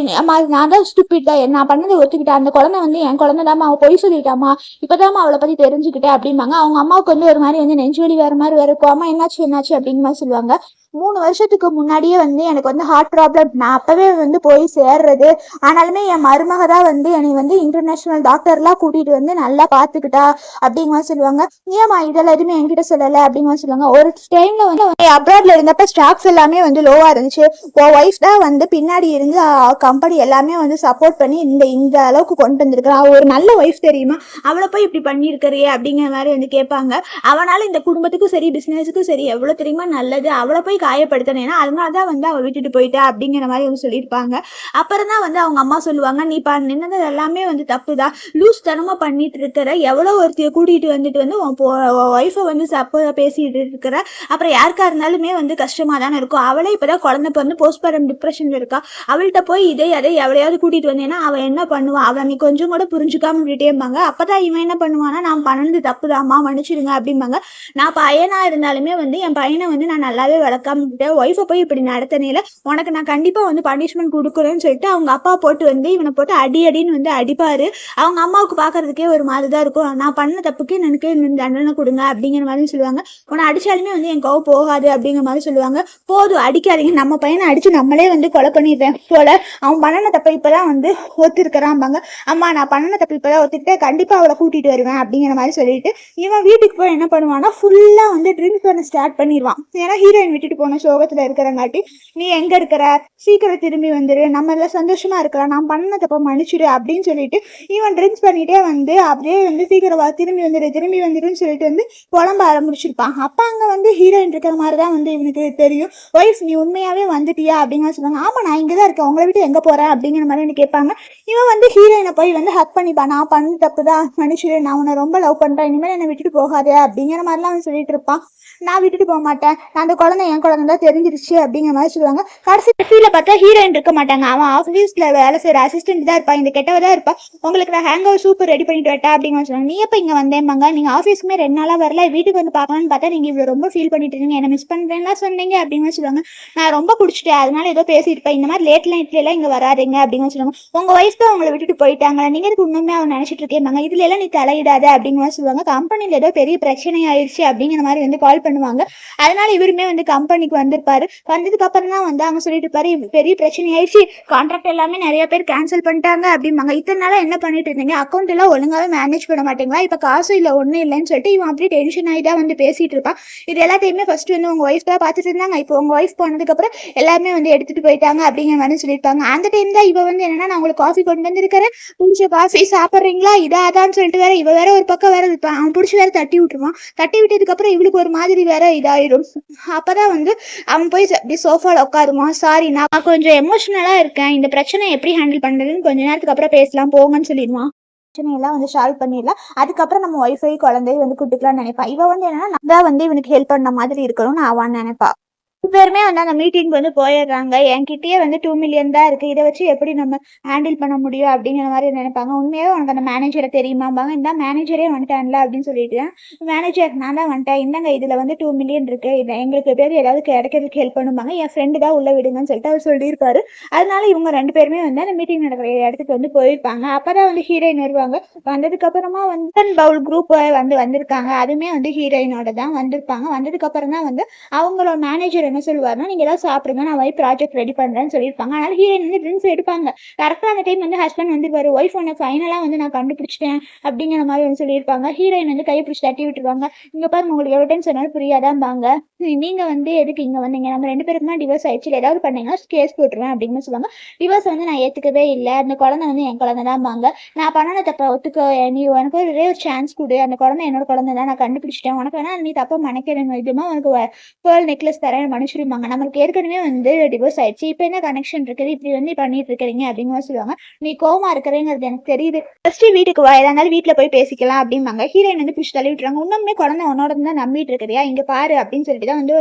நான் தான் ஸ்டூபிட் தான், நான் பண்ணதை ஒத்துக்கிட்டேன், அந்த குழந்தை வந்து என் குழந்தை தாமா, அவ பொய் சொல்லிட்டாமா, இப்பதாமா அவளை பத்தி தெரிஞ்சுக்கிட்டேன் அப்படிம்பாங்க. அவங்க அம்மாவுக்கு வந்து ஒரு மாதிரி வந்து நெஞ்சு வலி வேற மாதிரி இருக்கும். அம்மா என்னாச்சு அப்படிங்கிற மாதிரி சொல்லுவாங்க. 3 வருஷத்துக்கு முன்னாடியே வந்து எனக்கு வந்து ஹார்ட் ப்ராப்ளம், நான் அப்பவே வந்து போய் சேர்றது, ஆனாலுமே என் மருமக தான் வந்து என்னை வந்து இன்டர்நேஷனல் டாக்டர்லாம் கூட்டிட்டு வந்து நல்லா பாத்துக்கிட்டா அப்படிங்கிற சொல்லுவாங்க. ஏமா இதெல்லாம் எதுவுமே என்கிட்ட சொல்லல அப்படிங்கிற சொல்லுவாங்க. ஒரு டைம்ல வந்து அப்ராட்ல இருந்தப்ப ஸ்டாக்ஸ் எல்லாமே வந்து லோவா இருந்துச்சு, ஒய்ஃப் தான் வந்து பின்னாடி இருந்து கம்பெனி எல்லாமே வந்து சப்போர்ட் பண்ணி இந்த அளவுக்கு கொண்டு வந்திருக்கிறா, ஒரு நல்ல ஒய்ஃப் தெரியுமா, அவளை போய் இப்படி பண்ணியிருக்கிறியே அப்படிங்கிற மாதிரி வந்து கேட்பாங்க. அவனால இந்த குடும்பத்துக்கும் சரி பிசினஸுக்கும் சரி எவ்வளவு தெரியுமா நல்லது, அவளை போய் காயப்படுத்தினேன்னா அதனாலதான் வந்து அவ விட்டுட்டு போயிட்டா அப்படிங்கிற மாதிரி வந்து சொல்லியிருப்பாங்க. அப்புறம் தான் வந்து அவங்க அம்மா சொல்லுவாங்க, நீ நின்னது எல்லாமே வந்து தப்புதான், லூஸ் தனமா பண்ணிட்டு இருக்கிற, எவ்வளவு ஒருத்தைய கூட்டிட்டு வந்துட்டு வந்து ஒய்ஃபை வந்து பேசிட்டு இருக்கிற, அப்புறம் யாருக்கா இருந்தாலுமே வந்து கஷ்டமா தானே இருக்கும், அவளே இப்பதான் குழந்தை பிறந்து போஸ்ட்மார்டம் டிப்ரெஷன்ல இருக்கா, அவள்கிட்ட போய் அதை எவ்வளையாவது கூட்டிட்டு வந்தேன்னா அவ என்ன பண்ணுவா, அவ நீ கொஞ்சம் கூட புரிஞ்சுக்காம விட்டேம்பாங்க. அப்பதான் இவன் என்ன பண்ணுவானா, நான் பண்ணது தப்புதாம்மா மன்னிச்சிடுங்க அப்படிம்பாங்க. நான் பையனா இருந்தாலுமே வந்து என் பையனை வந்து நான் நல்லாவே வளர்க்காம விட்டேன். ஒய்ஃபை போய் இப்படி நடத்தினேல உனக்கு நான் கண்டிப்பாக வந்து பனிஷ்மெண்ட் கொடுக்குறேன்னு சொல்லிட்டு அவங்க அப்பா போட்டு வந்து இவனை போட்டு அடின்னு வந்து அடிப்பார். அவங்க அம்மாவுக்கு பார்க்கறதுக்கே ஒரு மாதிரி தான் இருக்கும். நான் பண்ண தப்புக்கு எனக்கு தண்டனை கொடுங்க அப்படிங்கிற மாதிரி சொல்லுவாங்க. உன்னை அடித்தாலுமே வந்து என் கோவம் போகாது அப்படிங்கிற மாதிரி சொல்லுவாங்க. போதும் அடிக்காதீங்க, நம்ம பையனை அடித்து நம்மளே வந்து கொலை பண்ணிடுறேன் போல, அவன் பண்ணின தப்பை இப்போ தான் வந்து ஒத்துருக்கிறான்பாங்க. அம்மா நான் பண்ணின தப்பு இப்போ தான் ஒத்துக்கிட்டேன், கண்டிப்பாக அவளை கூட்டிகிட்டு வருவேன் அப்படிங்கிற மாதிரி சொல்லிட்டு இவன் வீட்டுக்கு போய் என்ன பண்ணுவான்னா ஃபுல்லாக வந்து ட்ரிங்க்ஸ் பண்ண ஸ்டார்ட் பண்ணிடுவான். ஏன்னா ஹீரோயின் விட்டுட்டு போன சோகத்தில் இருக்கிறங்காட்டி நீ எங்கே இருக்கிற, சீக்கிரம் திரும்பி வந்துடு, நம்ம எல்லாம் சந்தோஷமா இருக்கலாம், நான் பண்ண தப்ப மன்னிச்சிடு அப்படின்னு சொல்லிட்டு இவன் ட்ரிங்க்ஸ் பண்ணிட்டே வந்து அப்படியே வந்து சீக்கிரம் திரும்பி வந்துடுன்னு சொல்லிட்டு வந்து புலம்ப ஆரம்பிச்சிருப்பான். அப்போ அங்கே வந்து ஹீரோயின் இருக்கிற மாதிரி தான் வந்து இவனுக்கு தெரியும். ஒய்ஃப் நீ உண்மையாகவே வந்துட்டியா அப்படின்னு சொல்லுவாங்க. ஆமாம் நான் இங்கே தான் இருக்கேன், உங்களை விட்டு எங்கே போகிறேன் அப்படிங்கிற மாதிரி கேட்பாங்க. இவன் வந்து ஹீரோயினை போய் வந்து ஹக் பண்ணிப்பான். நான் பண்ண தப்பு தான் மன்னிச்சிடு, நான் உன்னை ரொம்ப லவ் பண்ணுறேன், இனிமேல் என்னை விட்டுட்டு போகாதே அப்படிங்கிற மாதிரிலாம் அவன் சொல்லிட்டு இருப்பான். நான் விட்டுட்டு போக மாட்டேன், நான் அந்த குழந்தை என் குழந்தை தான் தெரிஞ்சிருச்சு அப்படிங்கிற மாதிரி சொல்லுவாங்க. கடைசியில் பார்த்தா ஹீரோயின் இருக்க மாட்டாங்க. அவன் ஆஃபீஸில் வேலை செய்கிற அசிஸ்டன்ட் தான் இருப்பான், இந்த கெட்டவ தான் இருப்பான். உங்களுக்கு நான் ஹேங் ஓவர் சூப்பர் ரெடி பண்ணிட்டு வரட்டா அப்படிங்கிற சொல்லுவாங்க. நீ எப்போ இங்கே வந்தேன்பாங்க, நீங்கள் ஆஃபீஸ்க்குமே 2 நாளாக வரல, வீட்டுக்கு வந்து பார்க்கலான்னு பார்த்தா நீங்கள் இவ்வளோ ரொம்ப ஃபீல் பண்ணிட்டு இருக்கீங்க, என்ன மிஸ் பண்ணுறேன்னா சொன்னீங்க அப்படின்னு சொல்லுவாங்க. நான் ரொம்ப குடிச்சிட்டேன், அதனால ஏதோ பேசியிருப்பேன், இந்த மாதிரி லேட் நைட்லாம் இங்கே வராதிங்க அப்படின்னு சொல்லுவாங்க. உங்கள் ஒய்ஃப் தான் உங்களை விட்டுட்டு போயிட்டாங்க, நீங்கள் இதுக்கு உண்மையாக அவன் நினச்சிட்டு இருக்கேன், இதுல எல்லாம் நீ தலையிடாத அப்படிங்கிற மாதிரி சொல்லுவாங்க. கம்பெனியில் ஏதோ பெரிய பிரச்சனை ஆயிடுச்சு அப்படிங்கிற மாதிரி வந்து கால் பண்ணுவாங்க. அதனால இவருமே வந்து கம்பெனிக்கு வந்திருப்பாரு. வந்ததுக்கு அப்புறம் தான் வந்து அவங்க சொல்லிட்டு இருப்பாரு, பெரிய பிரச்சனை ஆயிடுச்சு, கான்ட்ராக்ட் எல்லாமே நிறைய பேர் கேன்சல் பண்ணிட்டாங்க அப்படிம்பாங்க. இத்தனை நாளா என்ன பண்ணிட்டு இருந்தீங்க, அக்கௌண்ட் எல்லாம் ஒழுங்காவே மேனேஜ் பண்ண மாட்டீங்களா, இப்ப காசும் இல்லை ஒன்றும் இல்லைன்னு சொல்லிட்டு இவன் அப்படியே டென்ஷன் ஆகிதான் வந்து பேசிட்டு இருப்பான். இது எல்லாத்தையுமே ஃபர்ஸ்ட் வந்து உங்க ஒய்ஃப் தான் பார்த்துட்டு இருந்தாங்க, இப்போ உங்க ஒய்ஃப் போனதுக்கு அப்புறம் எல்லாமே வந்து எடுத்துட்டு போயிட்டாங்க அப்படிங்கிற மாதிரி சொல்லியிருப்பாங்க. அந்த டைம் தான் இவ வந்து என்னன்னா நான் உங்களுக்கு காஃபி கொண்டு வந்திருக்கிறேன், பிடிச்ச காஃபி சாப்பிட்றீங்களா இதாதான்னு சொல்லிட்டு வேற இவ வேற ஒரு பக்கம் வேற இருப்பான். அவன் பிடிச்சி வேற தட்டி விட்டுருவான். தட்டி விட்டதுக்கு அப்புறம் இவளுக்கு ஒரு மாதிரி வேற இதாயிரும். அப்பதான் வந்து அவன் போய் அப்படி சோஃபால உட்காருவான். சாரி நான் கொஞ்சம் எமோஷனலா இருக்கேன், இந்த பிரச்சனை எப்படி ஹேண்டில் பண்றதுன்னு கொஞ்ச நேரத்துக்கு அப்புறம் பேசலாம் போங்கன்னு சொல்லிடுவான். பிரச்சனையெல்லாம் வந்து சால்வ் பண்ணிடலாம், அதுக்கப்புறம் நம்ம ஒய்ஃபை குழந்தைய வந்து கூட்டுக்கலாம்னு நினைப்பா. இவ வந்து என்னன்னா நான் தான் வந்து இவனுக்கு ஹெல்ப் பண்ண மாதிரி இருக்கணும்னு அவன் நினைப்பா. பேருமே வந்து அந்த மீட்டிங் வந்து போயிடுறாங்க. என்கிட்டயே வந்து 2 மில்லியன் தான் இருக்கு, இதை வச்சு எப்படி நம்ம ஹேண்டில் பண்ண முடியும் அப்படிங்கிற மாதிரி நினைப்பாங்க. உண்மையாவே உனக்கு அந்த மேனேஜரை தெரியுமாம்பாங்க. இந்த மேனேஜரே வந்துட்டான்ல அப்படின்னு சொல்லிட்டு மேனேஜர் நான் தான் வந்துட்டேன், இந்தாங்க இதுல வந்து 2 மில்லியன் இருக்கு, இதை எங்களுக்கு பேர் ஏதாவது கிடைக்கிறதுக்கு ஹெல்ப் பண்ணுவாங்க, என் ஃப்ரெண்டு தான் உள்ள விடுங்கன்னு சொல்லிட்டு அவர் சொல்லியிருப்பாரு. அதனால இவங்க 2 பேருமே வந்து அந்த மீட்டிங் நடக்கிற இடத்துக்கு வந்து போயிருப்பாங்க. அப்பதான் வந்து ஹீரோயின் வருவாங்க. வந்ததுக்கு அப்புறமா வந்து பவுல் குரூப் வந்து வந்திருக்காங்க. அதுவுமே வந்து ஹீரோயினோட தான் வந்திருப்பாங்க. வந்ததுக்கு அப்புறம் தான் வந்து அவங்களோட மேனேஜர் என்ன சொல்லுவாருன்னா நீங்க ஏதாவது சாப்பிடுங்க, நான் போய் ப்ராஜெக்ட் ரெடி பண்றேன்னு சொல்லியிருப்பாங்க. அதனால ஹீரோயின் வந்து ட்ரிங்க்ஸ் எடுப்பாங்க. கரெக்டா அந்த டைம் வந்து ஹஸ்பண்ட் வந்துருவாரு. ஒய்ஃப் ஒன்று ஃபைனலா வந்து நான் கண்டுபிடிச்சிட்டேன் அப்படிங்கிற மாதிரி வந்து சொல்லியிருப்பாங்க. ஹீரோயின் வந்து கை பிடிச்சி தட்டி விட்டுருவாங்க. இங்க பாருங்க உங்களுக்கு எவ்வளோ டைம் சொன்னாலும் புரியாதாம்பாங்க, நீங்க வந்து எதுக்கு இங்க வந்தீங்க, நம்ம 2 பேருக்குமே டிவோர்ஸ் ஆயிடுச்சு, ஏதாவது பண்ணீங்கன்னா கேஸ் போட்டுருவேன் அப்படின்னு சொல்லுவாங்க. டிவோர்ஸ் வந்து நான் ஏத்துக்கவே இல்லை, அந்த குழந்தை வந்து என் குழந்தை தான்பாங்க. நான் பண்ணன தப்ப ஒத்துக்க, நீ உனக்கு ஒரே ஒரு சான்ஸ் கொடு, அந்த குழந்தை என்னோட குழந்தை தான், நான் கண்டுபிடிச்சிட்டேன், உனக்கு வேணா நீ தப்ப மனைக்கிற இதுமா உனக்கு பேர்ல் நெக்லஸ் தரேன் மனுஷருமாங்க, நம்மளுக்கு ஏற்கனவே வந்து டிவோர்ஸ் ஆயிடுச்சு, இப்போ என்ன கனெக்ஷன் இருக்குது, இப்படி வந்து பண்ணிட்டு இருக்கிறீங்க அப்படிங்கிற சொல்லுவாங்க. நீ கோவமா இருக்கிறேங்கிறது எனக்கு தெரியுது, ஃபர்ஸ்ட் வீட்டுக்கு வா, இருந்தாலும் வீட்டில் போய் பேசிக்கலாம் அப்படிம்பாங்க. ஹீரோயின் வந்து பிடிச்சி தள்ளி விட்டுறாங்க. இன்னுமே குழந்தை உன்னோட தான் நம்பிட்டு இருக்கிறியா, இங்க பாரு அப்படின்னு சொல்லிட்டு தான் வந்து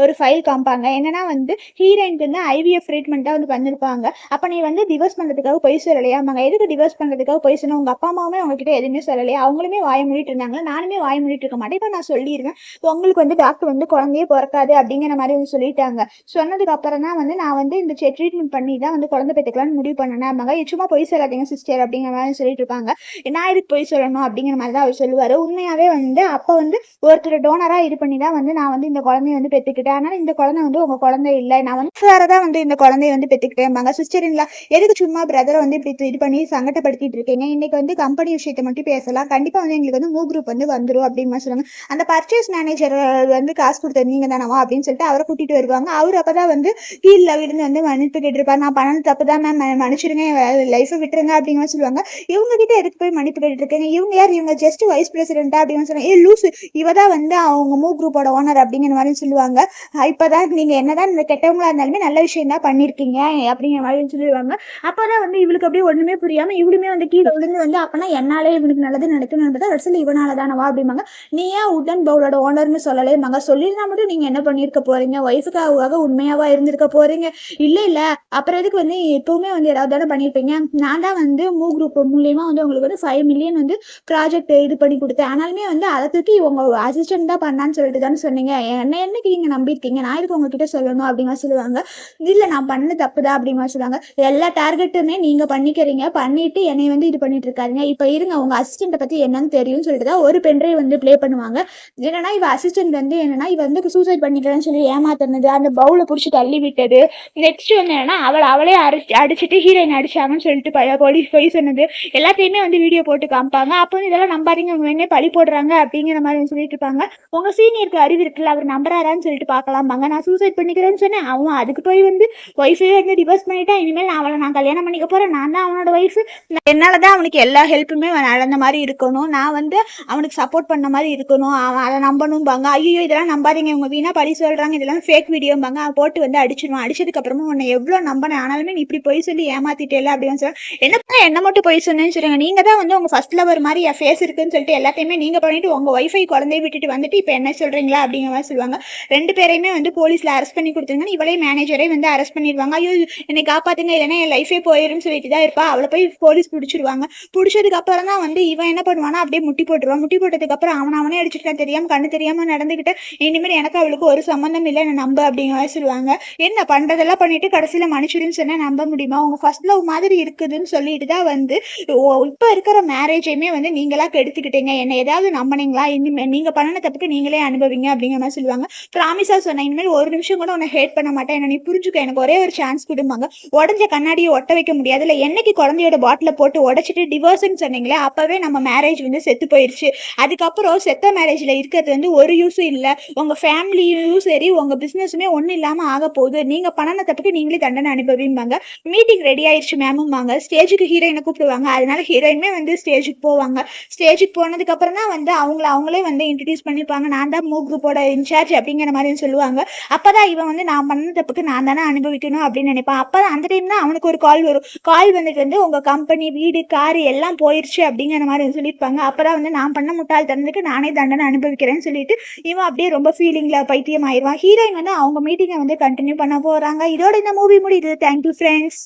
ஒரு ஃபைல் காமிப்பாங்க. என்னன்னா வந்து ஹீரோயினுக்கு வந்து IVF ட்ரீட்மெண்ட்டாக வந்து பண்ணிருப்பாங்க. அப்போ நீ வந்து டிவோர்ஸ் பண்ணுறதுக்காக பொய் சொல்லலையாம்பாங்க. எதுக்கு டிவோர்ஸ் பண்ணுறதுக்காக பொய் சொன்னா, உங்க அப்பா அம்மாவுமே உங்ககிட்ட எதுவுமே சொல்லலையா, அவங்களுமே வாய மூடிட்டு இருந்தாங்க, நானுமே வாய மூடிட்டு இருக்க மாட்டேன், இப்போ நான் சொல்லிடுவேன், உங்களுக்கு வந்து டாக்டர் வந்து குழந்தையே பிறக்காது அப்படிங்கிற மாதிரி வந்து சொல்லிட்டாங்க. சொன்னதுக்கு அப்புறம் தான் வந்து நான் வந்து இந்த ட்ரீட்மெண்ட் பண்ணி தான் வந்து குழந்தை பெற்றுக்கலாம்னு முடிவு பண்ணேன். சும்மா பொய் சொல்லாதீங்க சிஸ்டர் அப்படிங்கிற மாதிரி சொல்லிட்டு இருப்பாங்க. நான் இதுக்கு பொய் சொல்லணும் அப்படிங்கிற மாதிரி தான் அவர் சொல்லுவார். உண்மையாகவே வந்து அப்போ வந்து ஒருத்தர் டோனராக இது பண்ணி தான் வந்து நான் வந்து இந்த குழந்தைய வந்து பெற்றுக்கிட்டேன், ஆனால் இந்த குழந்தை வந்து உங்கள் குழந்தை இல்லை, நான் வந்து வேறு தான் வந்து இந்த குழந்தைய வந்து பெற்றுக்கிட்டேன்பாங்க. சிஸ்டருங்களா எதுக்கு சும்மா பிரதரை வந்து இப்படி இது பண்ணி சங்கடப்படுத்திட்டு இருக்கீங்க, இன்னைக்கு வந்து கம்பெனி விஷயத்தை மட்டும் பேசலாம், கண்டிப்பாக வந்து எங்களுக்கு வந்து மூவ் குரூப் வந்து வந்துடும் அப்படின்னு சொல்லுவாங்க. அந்த பர்ச்சேஸ் மேனேஜர் வந்து காசு கொடுத்தது நீங்க தானவா அப்படின்னு சொல்லிட்டு அவரை கூட்டிட்டு வருவாங்க. அவர் அப்பதான் வந்து கீழே விழுந்து வந்து மன்னிப்பு கேட்டிருப்பாரு. நான் பண்ணது தப்பு தான் மேம், மன்னிச்சிருங்க, லைஃபை விட்டுருங்க அப்படிங்கிற சொல்லுவாங்க. இவங்க கிட்ட எதுக்கு போய் மன்னிப்பு கேட்டு இருக்கீங்க, இவங்க யார், இவங்க ஜஸ்ட் வைஸ் பிரசிடென்டா அப்படின்னு சொல்லுவாங்க. லூசு, இவதான் வந்து அவங்க மூவ் குரூப்போட ஓனர் அப்படிங்கிற மாதிரி சொல்லுவாங்க. இப்பதான் நீங்க என்னதான் இந்த கெட்டவங்களா இருந்தாலுமே நல்ல விஷயம் தான் பண்ணிருக்கீங்க அப்படிங்கிற மாதிரி சொல்லுவாங்க. அப்பதான் வந்து இவளுக்கு அப்படியே ஒண்ணுமே புரியாம இவளுமே வந்து கீழே விழுந்து வந்து அப்பனா என்னாலே இவனுக்கு நல்லது நடக்கணும்னு பார்த்தா ரசல் இவனால தானவா அப்படிம்பாங்க. நீ ஏன் உடன் பவுலோட ஓனர்னு சொல்லலேம்பாங்க. சொல்லியிருந்தா மட்டும் நீங்க என்ன பண்ணிருக்க போறீங்க போறீங்க? ஒய்ஃபுக்காக உண்மையாவா இருந்திருக்க போறீங்க? இல்ல. அப்புறம் எதுக்கு வந்து எப்பவுமே வந்து ஏதாவது தானே பண்ணியிருப்பீங்க. நான் தான் வந்து குரூப் மூலியமா வந்து உங்களுக்கு வந்து 5 மில்லியன் வந்து ப்ராஜெக்ட் இது பண்ணி குடுத்தேன். ஆனாலுமே வந்து அத தூக்கி உங்க அசிஸ்டன்ட் தான் பண்ணான்னு சொல்லிட்டு தானே சொன்னீங்க. என்னைக்கு நீங்க நம்பியிருக்கீங்க? நான் எதுக்கு உங்ககிட்ட சொல்லணும்? அப்படிங்கிற சொல்லுவாங்க. இல்ல நான் பண்ணது தப்பு தான் அப்படிங்கிற சொல்லுவாங்க. எல்லா டார்கெட்டுமே நீங்க பண்ணிக்கிறீங்க. பண்ணிட்டு என்னைய வந்து இது பண்ணிட்டு இருக்காதீங்க. இப்ப இருங்க உங்க அசிஸ்டன்ட்ட பத்தி என்னன்னு தெரியும்னு சொல்லிட்டு தான் ஒரு பென் டிரைவ் வந்து ப்ளே பண்ணுவாங்க. என்னன்னா இவ அசிஸ்டன்ட் வந்து என்னன்னா இவ வந்து சூசைட் பண்ணிக்கிறேன்னு சொல்லி ஏமாத்துனது, அந்த பவுல புடிச்சு தள்ளி விட்டது. நெக்ஸ்ட் வந்து என்னன்னா அவளே அடிச்சுட்டு ஹீரோயின் அடிச்சாங்கன்னு சொல்லிட்டு போலீஸ் போய் சொன்னது எல்லாத்தையுமே வந்து வீடியோ போட்டு காமிப்பாங்க. அப்போ வந்து இதெல்லாம் நம்பாதீங்க, அவங்க என்ன பழி போடுறாங்க அப்படிங்கிற மாதிரி சொல்லிட்டு இருப்பாங்க. உங்க சீனியருக்கு அறிவு இருக்குல்ல, அவர் நம்புறாரான்னு சொல்லிட்டு பார்க்கலாம்பாங்க. நான் சூசைட் பண்ணிக்கிறேன்னு சொன்னேன், அவன் அதுக்கு போய் வந்து ஒய்ஃபே வந்து டிவோர்ஸ் பண்ணிட்டான். இனிமேல் நான் கல்யாணம் பண்ணிக்க போறேன், நான் தான் அவனோட ஒய்ஃப், என்னாலதான் அவனுக்கு எல்லா ஹெல்ப்புமே நடந்த மாதிரி இருக்கணும், நான் வந்து அவனுக்கு சப்போர்ட் பண்ண மாதிரி இருக்கணும், அவன் அதை நம்பணும்பாங்க. ஐயோ இதெல்லாம் நம்பாதீங்க, இவங்க வீணா பழி சொல்றாங்க, இதெல்லாம் ஃபேக் வீடியோம்பாங்க. அவன் போட்டு வந்து அடிச்சிருவான். அடிச்சதுக்கு அப்புறமா உன்னை எவ்வளவு நம்பினேன், ஆனாலுமே நீ இப்படி போய் சொல்லி ஏமாத்திட்டேல அப்படின்னு சொல்ல, என்ன மட்டும் போய் சொன்னேன்னு சொல்லுங்க, நீங்க தான் வந்து உங்க ஃபர்ஸ்ட் லவர் மாதிரி என் ஃபேஸ் இருக்குன்னு சொல்லிட்டு எல்லாத்தையுமே நீங்க பண்ணிட்டு உங்க ஒய்ஃபை குழந்தைய விட்டுட்டு வந்துட்டு இப்ப என்ன சொல்றீங்களா அப்படிங்கிற மாதிரி சொல்லுவாங்க. 2 பேரையுமே வந்து போலீஸ்ல அரெஸ்ட் பண்ணி கொடுத்துருங்க, இவளே மேனேஜரே வந்து அரெஸ்ட் பண்ணிடுவாங்க. ஐயோ என்னை காப்பாத்துங்க, இல்லைன்னா என் லைஃபே போயிருன்னு சொல்லிட்டு தான் இருப்பா. அவளை போய் போலீஸ் பிடிச்சிருவாங்க. பிடிச்சதுக்கு அப்புறம் தான் வந்து இவன் என்ன பண்ணுவானா அப்படியே முட்டி போட்டுருவான். முட்டி போட்டதுக்கு அப்புறம் அவனே அடிச்சுட்டு தெரியாம கண்ணு தெரியாம நடந்துகிட்டு இனிமேல் எனக்கு அவளுக்கு ஒரு சம்பந்தம் இல்லை, என்ன நம்ப அப்படிங்கிற மாதிரி சொல்லுவாங்க. என்ன பண்றதெல்லாம் பண்ணிட்டு கடைசியில மனுஷருன்னு சொன்னா நம்ப முடியுமா? உங்க ஃபர்ஸ்ட் லவ் மாதிரி இருக்குதுன்னு சொல்லிட்டு தான் வந்து இப்ப இருக்கிற மேரேஜையுமே வந்து நீங்களா கெடுத்துக்கிட்டீங்க, என்ன ஏதாவது நம்பினீங்களா? இனிமே நீங்க பண்ணின தப்புக்கு நீங்களே அனுபவிங்க அப்படிங்கிற மாதிரி சொல்லுவாங்க. ப்ராமிஸா சொன்னேன், இனிமேல் ஒரு நிமிஷம் கூட உன்னை ஹேட் பண்ண மாட்டேன், என்ன நீ புரிஞ்சுக்க, எனக்கு ஒரே ஒரு சான்ஸ் கொடுப்பாங்க. உடஞ்ச கண்ணாடியை ஒட்ட வைக்க முடியாது இல்லை, என்னைக்கு குழந்தையோட பாட்டில போட்டு உடைச்சிட்டு டிவோர்ஸ்ன்னு சொன்னீங்களே அப்பவே நம்ம மேரேஜ் வந்து செத்து போயிடுச்சு. அதுக்கப்புறம் செத்த மேரேஜ்ல இருக்கிறது வந்து ஒரு யூஸும் இல்லை, உங்க ஃபேமிலியும் சரி உங்க பிசினஸுமே ஒன்றும் இல்லாம ஆக போகுது, நீங்க பண்ணின தப்புக்கு நீங்களே தண்டனை அனுபவிம்பாங்க. மீட்டிங் ரெடி ஆயிடுச்சு மேமும்பாங்க. ஸ்டேஜுக்கு ஹீரோயினை கூப்பிடுவாங்க. அதனால ஹீரோயினுமே வந்து ஸ்டேஜுக்கு போவாங்க. ஸ்டேஜுக்கு போனதுக்கு அப்புறம் தான் வந்து அவங்களே வந்து இன்ட்ரடியூஸ் பண்ணிப்பாங்க. நான் தான் குரூப்போட இன்சார்ஜ் அப்படிங்கிற மாதிரி சொல்லுவாங்க. அப்பதான் இவன் வந்து நான் பண்ண தப்புக்கு நான் தானே அனுபவிக்கணும் அப்படின்னு நினைப்பான். அப்பதான் அந்த டைம் தான் அவனுக்கு ஒரு கால் வரும். கால் வந்துட்டு வந்து உங்க கம்பெனி வீடு காரு எல்லாம் போயிடுச்சு அப்படிங்கிற மாதிரி சொல்லியிருப்பாங்க. அப்பதான் வந்து நான் பண்ண முட்டாள்தனத்துக்கு நானே தண்டனை அனுபவிக்கிறேன்னு சொல்லிட்டு இவன் அப்படியே ரொம்ப ஃபீலிங்ல பைத்தியம் ஆயிடுவான். ஹீரோயின் வந்து அவங்க மீட்டிங்கை வந்து கண்டினியூ பண்ண போறாங்க. இதோட இந்த மூவி முடியுது. Thank you friends.